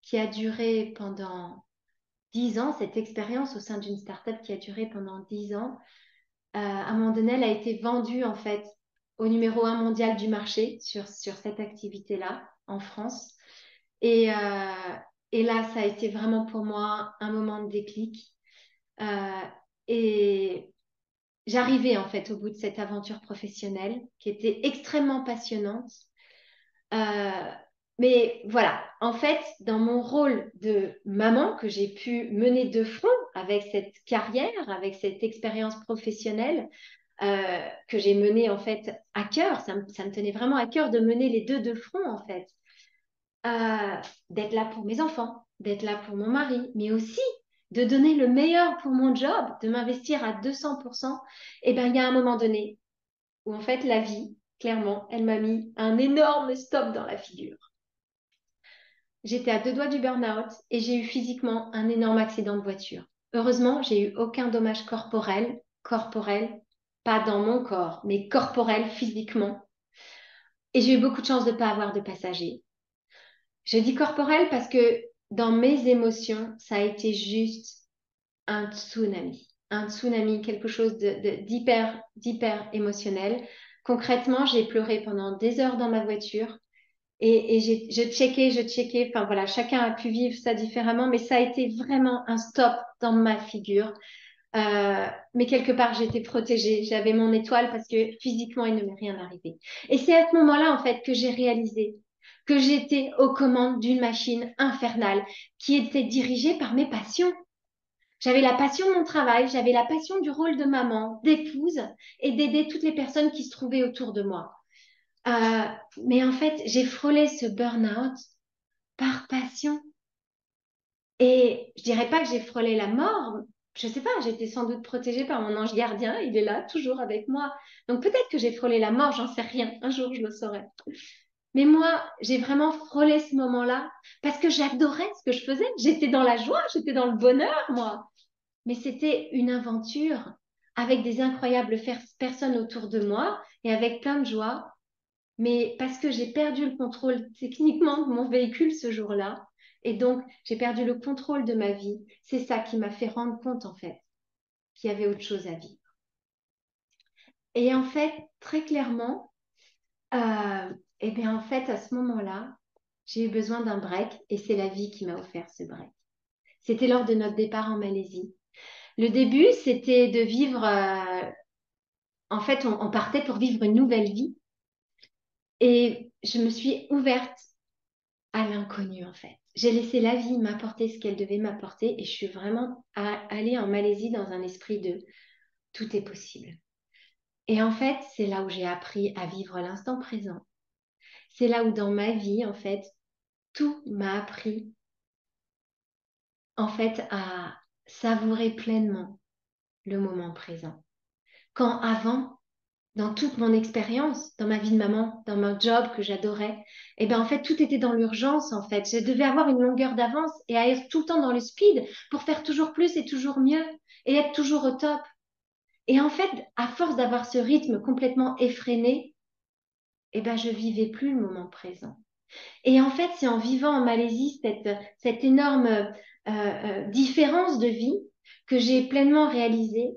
qui a duré pendant 10 ans, cette expérience au sein d'une start-up qui a duré pendant 10 ans, à un moment donné, elle a été vendue en fait au numéro 1 mondial du marché sur cette activité-là en France. Et, euh, et là, ça a été vraiment pour moi un moment de déclic. Euh, et j'arrivais en fait au bout de cette aventure professionnelle qui était extrêmement passionnante. Euh, mais voilà, en fait, dans mon rôle de maman que j'ai pu mener de front avec cette carrière, avec cette expérience professionnelle, que j'ai menée en fait à cœur. Ça me tenait vraiment à cœur de mener les deux de front en fait. D'être là pour mes enfants, d'être là pour mon mari, mais aussi de donner le meilleur pour mon job, de m'investir à 200%. Et bien, il y a un moment donné où en fait la vie, clairement, elle m'a mis un énorme stop dans la figure. J'étais à 2 doigts du burn-out et j'ai eu physiquement un énorme accident de voiture. Heureusement, j'ai eu aucun dommage corporel, pas dans mon corps, mais corporel, physiquement. Et j'ai eu beaucoup de chance de ne pas avoir de passagers. Je dis corporel parce que dans mes émotions, ça a été juste un tsunami. Un tsunami, quelque chose d'hyper émotionnel. Concrètement, j'ai pleuré pendant des heures dans ma voiture. Et je checkais, enfin voilà, chacun a pu vivre ça différemment, mais ça a été vraiment un stop dans ma figure. Mais quelque part, j'étais protégée, j'avais mon étoile parce que physiquement, il ne m'est rien arrivé. Et c'est à ce moment-là, en fait, que j'ai réalisé que j'étais aux commandes d'une machine infernale qui était dirigée par mes passions. J'avais la passion de mon travail, j'avais la passion du rôle de maman, d'épouse et d'aider toutes les personnes qui se trouvaient autour de moi. Euh, mais en fait, j'ai frôlé ce burn-out par passion. Et je dirais pas que j'ai frôlé la mort. Je sais pas, j'étais sans doute protégée par mon ange gardien. Il est là, toujours avec moi. Donc peut-être que j'ai frôlé la mort, j'en sais rien. Un jour, je le saurai. Mais moi, j'ai vraiment frôlé ce moment-là parce que j'adorais ce que je faisais. J'étais dans la joie, j'étais dans le bonheur, moi. Mais c'était une aventure avec des incroyables personnes autour de moi et avec plein de joie. Mais parce que j'ai perdu le contrôle techniquement de mon véhicule ce jour-là, et donc j'ai perdu le contrôle de ma vie, c'est ça qui m'a fait rendre compte en fait qu'il y avait autre chose à vivre. Et en fait, très clairement, eh bien en fait, à ce moment-là, j'ai eu besoin d'un break et c'est la vie qui m'a offert ce break. C'était lors de notre départ en Malaisie. Le début, c'était de vivre, en fait, on partait pour vivre une nouvelle vie et je me suis ouverte à l'inconnu en fait. J'ai laissé la vie m'apporter ce qu'elle devait m'apporter et je suis vraiment allée en Malaisie dans un esprit de tout est possible. Et en fait, c'est là où j'ai appris à vivre l'instant présent. C'est là où dans ma vie, en fait, tout m'a appris en fait à savourer pleinement le moment présent. Quand avant, dans toute mon expérience, dans ma vie de maman, dans mon job que j'adorais, et ben en fait tout était dans l'urgence en fait. Je devais avoir une longueur d'avance et à être tout le temps dans le speed pour faire toujours plus et toujours mieux et être toujours au top. Et en fait, à force d'avoir ce rythme complètement effréné, et ben je vivais plus le moment présent. Et en fait, c'est en vivant en Malaisie cette énorme différence de vie que j'ai pleinement réalisé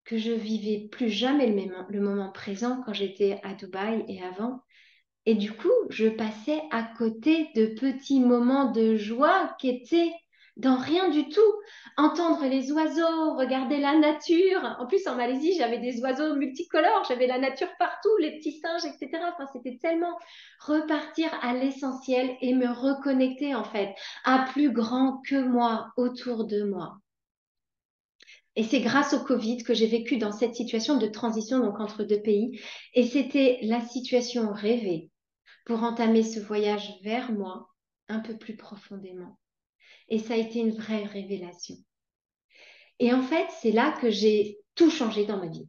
que je vivais plus jamais le moment présent quand j'étais à Dubaï et avant. Et du coup, je passais à côté de petits moments de joie qui étaient dans rien du tout. Entendre les oiseaux, regarder la nature. En plus, en Malaisie, j'avais des oiseaux multicolores, j'avais la nature partout, les petits singes, etc. Enfin, c'était tellement repartir à l'essentiel et me reconnecter en fait à plus grand que moi, autour de moi. Et c'est grâce au Covid que j'ai vécu dans cette situation de transition donc entre deux pays. Et c'était la situation rêvée pour entamer ce voyage vers moi un peu plus profondément. Et ça a été une vraie révélation. Et en fait, c'est là que j'ai tout changé dans ma vie.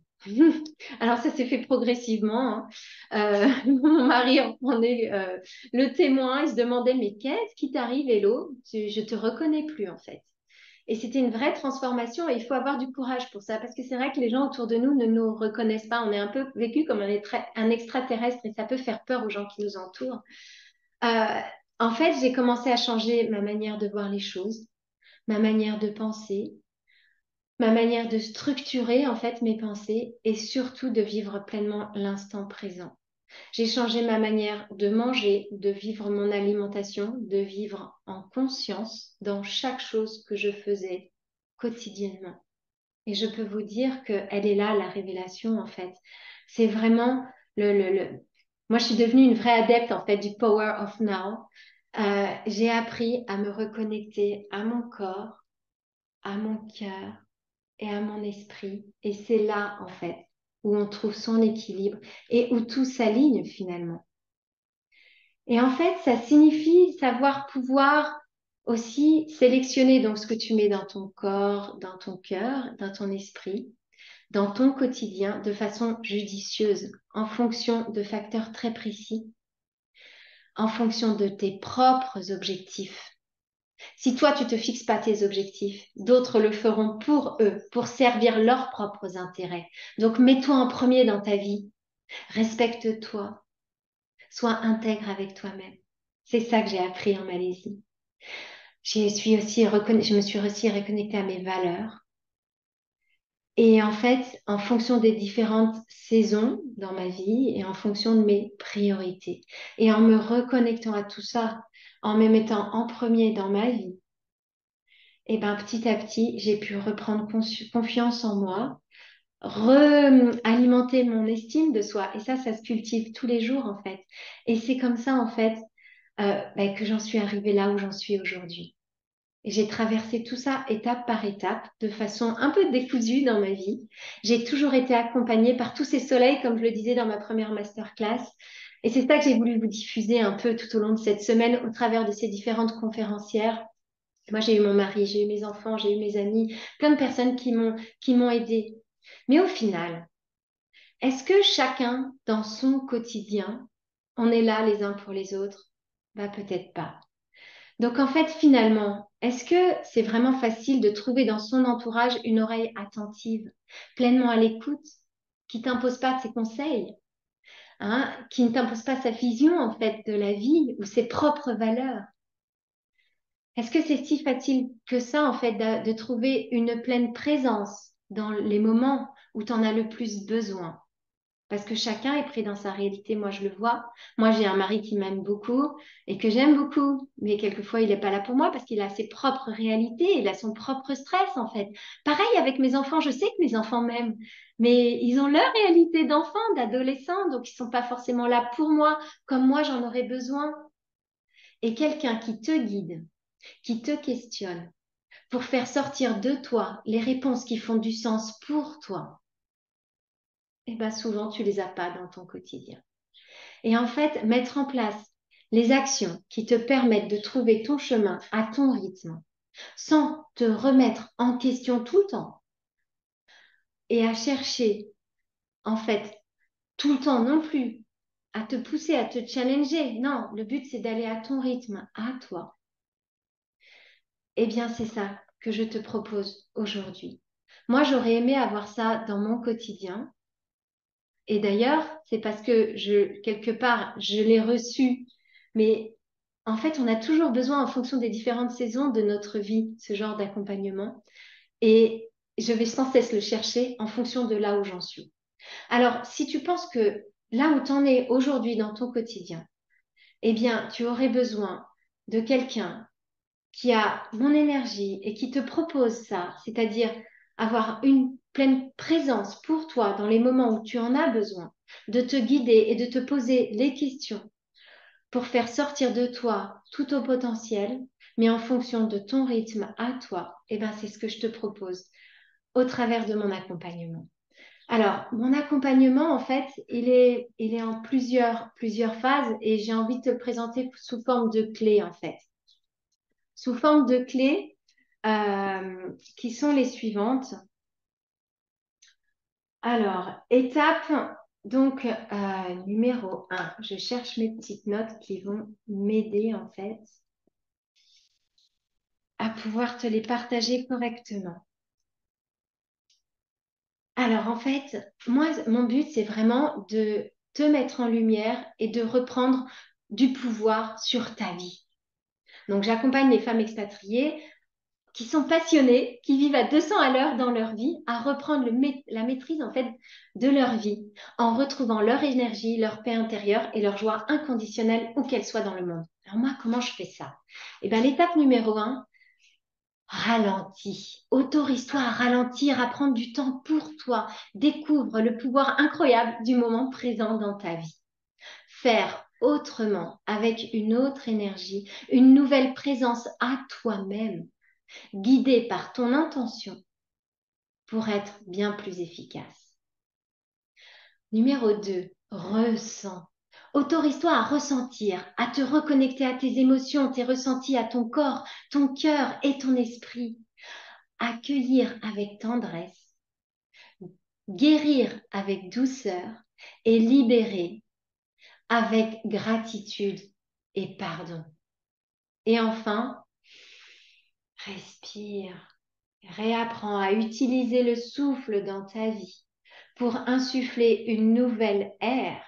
Alors ça s'est fait progressivement, hein. Mon mari en est le témoin. Il se demandait, mais qu'est-ce qui t'arrive, Hello? Je te reconnais plus en fait. Et c'était une vraie transformation et il faut avoir du courage pour ça parce que c'est vrai que les gens autour de nous ne nous reconnaissent pas. On est un peu vécu comme un extraterrestre et ça peut faire peur aux gens qui nous entourent. Euh, En fait, j'ai commencé à changer ma manière de voir les choses, ma manière de penser, ma manière de structurer en fait mes pensées et surtout de vivre pleinement l'instant présent. J'ai changé ma manière de manger, de vivre mon alimentation, de vivre en conscience dans chaque chose que je faisais quotidiennement. Et je peux vous dire qu'elle est là, la révélation, en fait. C'est vraiment le... Moi, je suis devenue une vraie adepte, en fait, du Power of Now. J'ai appris à me reconnecter à mon corps, à mon cœur et à mon esprit. Et c'est là, en fait, où on trouve son équilibre et où tout s'aligne finalement. Et en fait, ça signifie savoir pouvoir aussi sélectionner donc ce que tu mets dans ton corps, dans ton cœur, dans ton esprit, dans ton quotidien de façon judicieuse, en fonction de facteurs très précis, en fonction de tes propres objectifs. Si toi, tu te fixes pas tes objectifs, d'autres le feront pour eux, pour servir leurs propres intérêts. Donc, mets-toi en premier dans ta vie. Respecte-toi. Sois intègre avec toi-même. C'est ça que j'ai appris en Malaisie. Je me suis aussi reconnectée à mes valeurs. Et en fait, en fonction des différentes saisons dans ma vie et en fonction de mes priorités. Et en me reconnectant à tout ça, en me mettant en premier dans ma vie, et ben petit à petit, j'ai pu reprendre confiance en moi, alimenter mon estime de soi. Et ça se cultive tous les jours en fait. Et c'est comme ça en fait que j'en suis arrivée là où j'en suis aujourd'hui. Et j'ai traversé tout ça étape par étape, de façon un peu décousue dans ma vie. J'ai toujours été accompagnée par tous ces soleils, comme je le disais dans ma première masterclass. Et c'est ça que j'ai voulu vous diffuser un peu tout au long de cette semaine au travers de ces différentes conférencières. Moi, j'ai eu mon mari, j'ai eu mes enfants, j'ai eu mes amis, plein de personnes qui m'ont aidée. Mais au final, est-ce que chacun, dans son quotidien, on est là les uns pour les autres? Bah, peut-être pas. Donc, en fait, finalement, est-ce que c'est vraiment facile de trouver dans son entourage une oreille attentive, pleinement à l'écoute, qui t'impose pas ses conseils, hein, qui ne t'impose pas sa vision, en fait, de la vie ou ses propres valeurs? Est-ce que c'est si facile que ça, en fait, de trouver une pleine présence dans les moments où tu en as le plus besoin? Parce que chacun est pris dans sa réalité, moi je le vois. Moi j'ai un mari qui m'aime beaucoup et que j'aime beaucoup, mais quelquefois il n'est pas là pour moi parce qu'il a ses propres réalités, il a son propre stress en fait. Pareil avec mes enfants, je sais que mes enfants m'aiment, mais ils ont leur réalité d'enfants, d'adolescents, donc ils sont pas forcément là pour moi comme moi j'en aurais besoin. Et quelqu'un qui te guide, qui te questionne pour faire sortir de toi les réponses qui font du sens pour toi, eh ben souvent tu les as pas dans ton quotidien. Et en fait, mettre en place les actions qui te permettent de trouver ton chemin à ton rythme, sans te remettre en question tout le temps et à chercher, en fait, tout le temps non plus, à te pousser, à te challenger. Non, le but, c'est d'aller à ton rythme, à toi. Eh bien, c'est ça que je te propose aujourd'hui. Moi, j'aurais aimé avoir ça dans mon quotidien. Et d'ailleurs, c'est parce que quelque part, je l'ai reçu. Mais en fait, on a toujours besoin, en fonction des différentes saisons de notre vie, ce genre d'accompagnement. Et je vais sans cesse le chercher en fonction de là où j'en suis. Alors, si tu penses que là où tu en es aujourd'hui dans ton quotidien, eh bien, tu aurais besoin de quelqu'un qui a mon énergie et qui te propose ça, c'est-à-dire avoir une pleine présence pour toi dans les moments où tu en as besoin, de te guider et de te poser les questions pour faire sortir de toi tout au potentiel, mais en fonction de ton rythme à toi, eh ben c'est ce que je te propose au travers de mon accompagnement. Alors, mon accompagnement, en fait, il est en plusieurs phases et j'ai envie de te le présenter sous forme de clés, en fait. Sous forme de clés qui sont les suivantes. Alors, étape donc numéro 1. Je cherche mes petites notes qui vont m'aider en fait à pouvoir te les partager correctement. Alors en fait, moi, mon but, c'est vraiment de te mettre en lumière et de reprendre du pouvoir sur ta vie. Donc, j'accompagne les femmes expatriées qui sont passionnés, qui vivent à 200 à l'heure dans leur vie, à reprendre la maîtrise en fait de leur vie, en retrouvant leur énergie, leur paix intérieure et leur joie inconditionnelle où qu'elles soient dans le monde. Alors moi, comment je fais ça? Eh bien, l'étape numéro 1, ralentis. Autorise-toi à ralentir, à prendre du temps pour toi. Découvre le pouvoir incroyable du moment présent dans ta vie. Faire autrement, avec une autre énergie, une nouvelle présence à toi-même, guidé par ton intention pour être bien plus efficace. Numéro 2, ressens. Autorise-toi à ressentir, à te reconnecter à tes émotions, tes ressentis, à ton corps, ton cœur et ton esprit. Accueillir avec tendresse, guérir avec douceur et libérer avec gratitude et pardon. Et enfin, respire. Réapprends à utiliser le souffle dans ta vie pour insuffler une nouvelle ère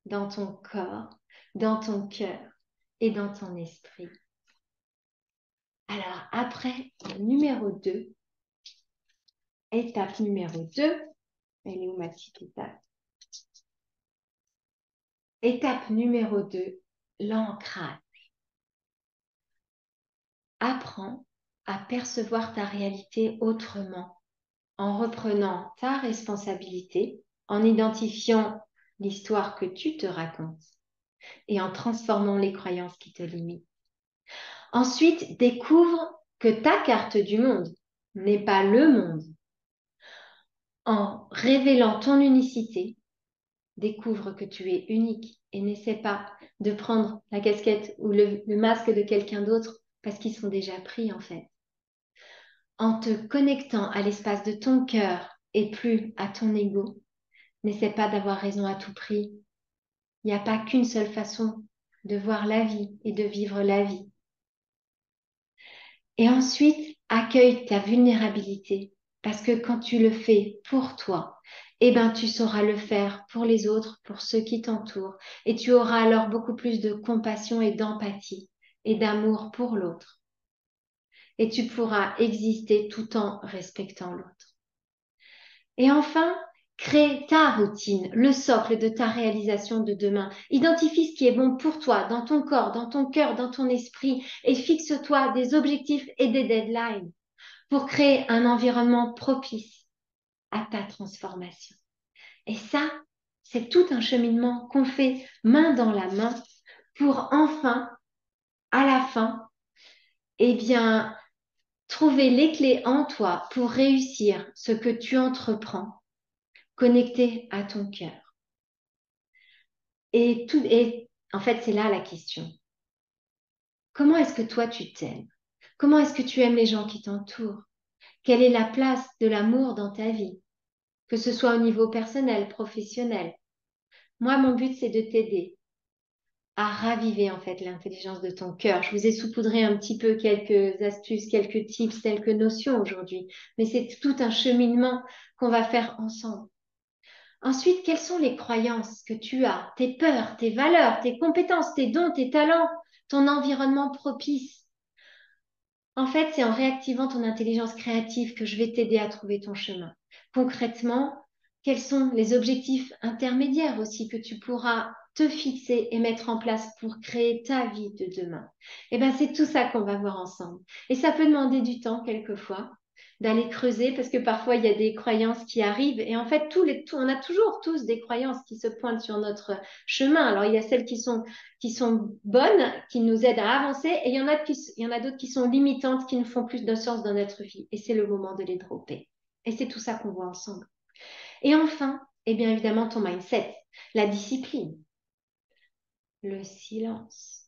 dans ton corps, dans ton cœur et dans ton esprit. Alors après, numéro 2, étape numéro 2, elle est où ma petite étape? Étape numéro 2, l'ancrage. Apprends à percevoir ta réalité autrement en reprenant ta responsabilité, en identifiant l'histoire que tu te racontes et en transformant les croyances qui te limitent. Ensuite, découvre que ta carte du monde n'est pas le monde. En révélant ton unicité, découvre que tu es unique et n'essaie pas de prendre la casquette ou le masque de quelqu'un d'autre parce qu'ils sont déjà pris en fait. En te connectant à l'espace de ton cœur et plus à ton ego, n'essaie pas d'avoir raison à tout prix. Il n'y a pas qu'une seule façon de voir la vie et de vivre la vie. Et ensuite, accueille ta vulnérabilité parce que quand tu le fais pour toi, eh ben, tu sauras le faire pour les autres, pour ceux qui t'entourent et tu auras alors beaucoup plus de compassion et d'empathie et d'amour pour l'autre. Et tu pourras exister tout en respectant l'autre. Et enfin, crée ta routine, le socle de ta réalisation de demain. Identifie ce qui est bon pour toi, dans ton corps, dans ton cœur, dans ton esprit, et fixe-toi des objectifs et des deadlines pour créer un environnement propice à ta transformation. Et ça, c'est tout un cheminement qu'on fait main dans la main pour enfin, à la fin, eh bien, trouver les clés en toi pour réussir ce que tu entreprends connecté à ton cœur. Et en fait, c'est là la question. Comment est-ce que toi, tu t'aimes? Comment est-ce que tu aimes les gens qui t'entourent? Quelle est la place de l'amour dans ta vie? Que ce soit au niveau personnel, professionnel. Moi, mon but, c'est de t'aider à raviver en fait l'intelligence de ton cœur. Je vous ai saupoudré un petit peu quelques astuces, quelques tips, quelques notions aujourd'hui, mais c'est tout un cheminement qu'on va faire ensemble. Ensuite, quelles sont les croyances que tu as, tes peurs, tes valeurs, tes compétences, tes dons, tes talents, ton environnement propice? En fait, c'est en réactivant ton intelligence créative que je vais t'aider à trouver ton chemin. Concrètement, quels sont les objectifs intermédiaires aussi que tu pourras te fixer et mettre en place pour créer ta vie de demain? Eh bien, c'est tout ça qu'on va voir ensemble. Et ça peut demander du temps quelquefois d'aller creuser parce que parfois il y a des croyances qui arrivent et en fait on a toujours tous des croyances qui se pointent sur notre chemin. Alors il y a celles qui sont bonnes, qui nous aident à avancer et il y en a d'autres qui sont limitantes, qui ne font plus de sens dans notre vie et c'est le moment de les dropper. Et c'est tout ça qu'on voit ensemble. Et enfin, eh bien évidemment ton mindset, la discipline, le silence,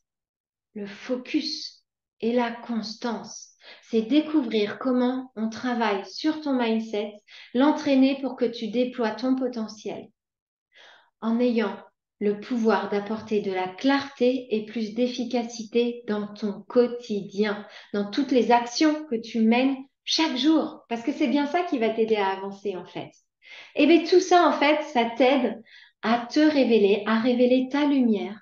le focus et la constance. C'est découvrir comment on travaille sur ton mindset, l'entraîner pour que tu déploies ton potentiel en ayant le pouvoir d'apporter de la clarté et plus d'efficacité dans ton quotidien, dans toutes les actions que tu mènes chaque jour, parce que c'est bien ça qui va t'aider à avancer en fait. Et bien tout ça en fait, ça t'aide à te révéler, à révéler ta lumière,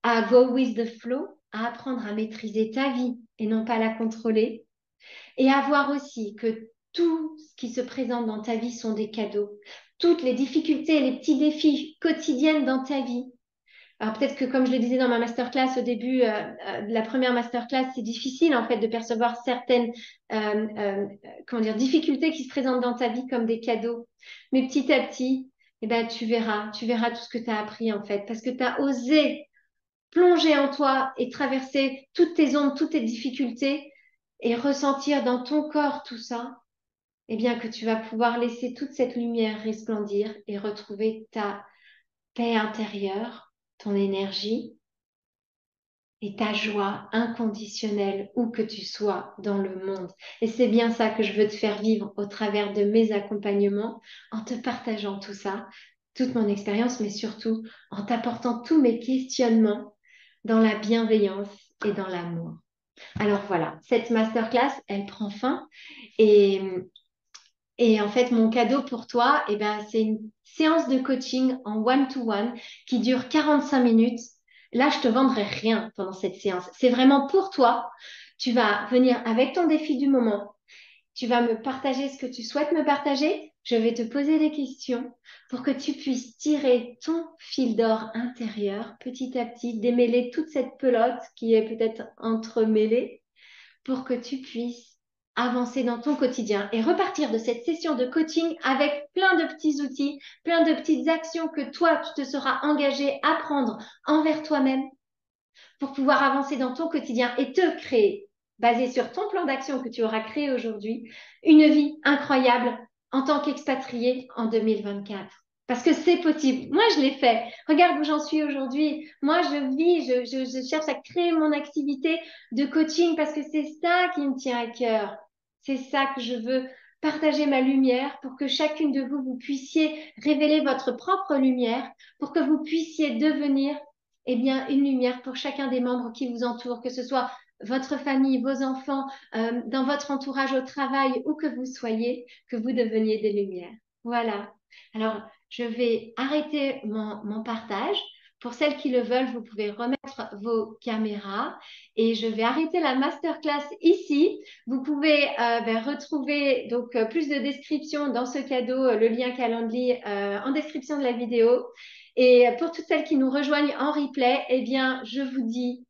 à go with the flow, à apprendre à maîtriser ta vie et non pas la contrôler, et à voir aussi que tout ce qui se présente dans ta vie sont des cadeaux. Toutes les difficultés, les petits défis quotidiens dans ta vie. Alors peut-être que comme je le disais dans ma masterclass au début de la première masterclass, c'est difficile en fait de percevoir certaines difficultés qui se présentent dans ta vie comme des cadeaux. Mais petit à petit, eh ben, tu verras tout ce que tu as appris en fait parce que tu as osé plonger en toi et traverser toutes tes ombres, toutes tes difficultés et ressentir dans ton corps tout ça, eh bien que tu vas pouvoir laisser toute cette lumière resplendir et retrouver ta paix intérieure, ton énergie et ta joie inconditionnelle où que tu sois dans le monde. Et c'est bien ça que je veux te faire vivre au travers de mes accompagnements, en te partageant tout ça, toute mon expérience, mais surtout en t'apportant tous mes questionnements dans la bienveillance et dans l'amour. Alors voilà, cette masterclass, elle prend fin et, et en fait, mon cadeau pour toi, eh ben, c'est une séance de coaching en one-to-one qui dure 45 minutes. Là, je te vendrai rien pendant cette séance. C'est vraiment pour toi. Tu vas venir avec ton défi du moment. Tu vas me partager ce que tu souhaites me partager. Je vais te poser des questions pour que tu puisses tirer ton fil d'or intérieur petit à petit, démêler toute cette pelote qui est peut-être entremêlée pour que tu puisses avancer dans ton quotidien et repartir de cette session de coaching avec plein de petits outils, plein de petites actions que toi, tu te seras engagé à prendre envers toi-même pour pouvoir avancer dans ton quotidien et te créer, basé sur ton plan d'action que tu auras créé aujourd'hui, une vie incroyable en tant qu'expatrié en 2024. Parce que c'est possible. Moi, je l'ai fait. Regarde où j'en suis aujourd'hui. Moi, je vis, je cherche à créer mon activité de coaching parce que c'est ça qui me tient à cœur. C'est ça que je veux partager ma lumière pour que chacune de vous, vous puissiez révéler votre propre lumière, pour que vous puissiez devenir, eh bien, une lumière pour chacun des membres qui vous entourent, que ce soit votre famille, vos enfants, dans votre entourage au travail, où que vous soyez, que vous deveniez des lumières. Voilà. Alors, je vais arrêter mon partage. Pour celles qui le veulent, vous pouvez remettre vos caméras et je vais arrêter la masterclass ici. Vous pouvez retrouver donc plus de descriptions dans ce cadeau, le lien Calendly en description de la vidéo. Et pour toutes celles qui nous rejoignent en replay, eh bien, je vous dis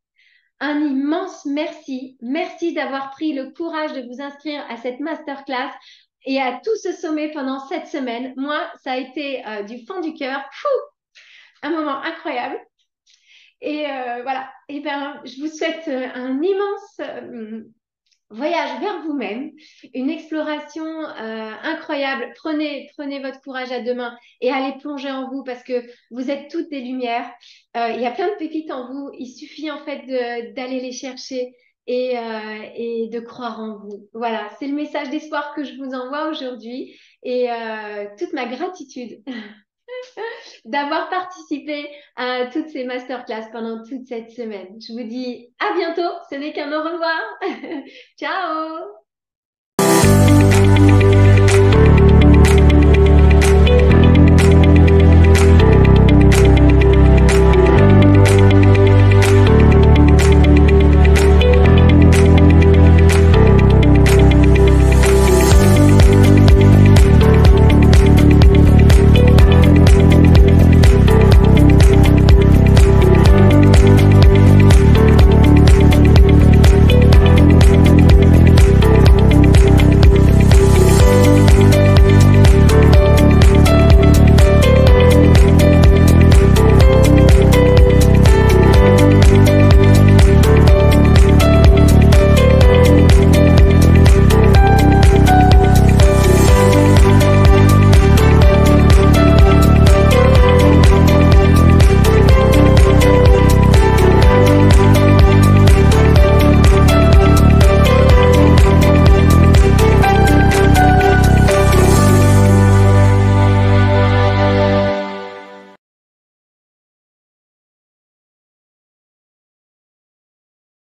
un immense merci. Merci d'avoir pris le courage de vous inscrire à cette masterclass et à tout ce sommet pendant cette semaine. Moi, ça a été du fond du cœur. Un moment incroyable. Et voilà. Et ben, je vous souhaite un immense voyage vers vous-même, une exploration incroyable. Prenez votre courage à deux mains et allez plonger en vous parce que vous êtes toutes des lumières. Il y a plein de pépites en vous. Il suffit en fait d'aller les chercher et de croire en vous. Voilà, c'est le message d'espoir que je vous envoie aujourd'hui et toute ma gratitude d'avoir participé à toutes ces masterclass pendant toute cette semaine. Je vous dis à bientôt. Ce n'est qu'un au revoir. Ciao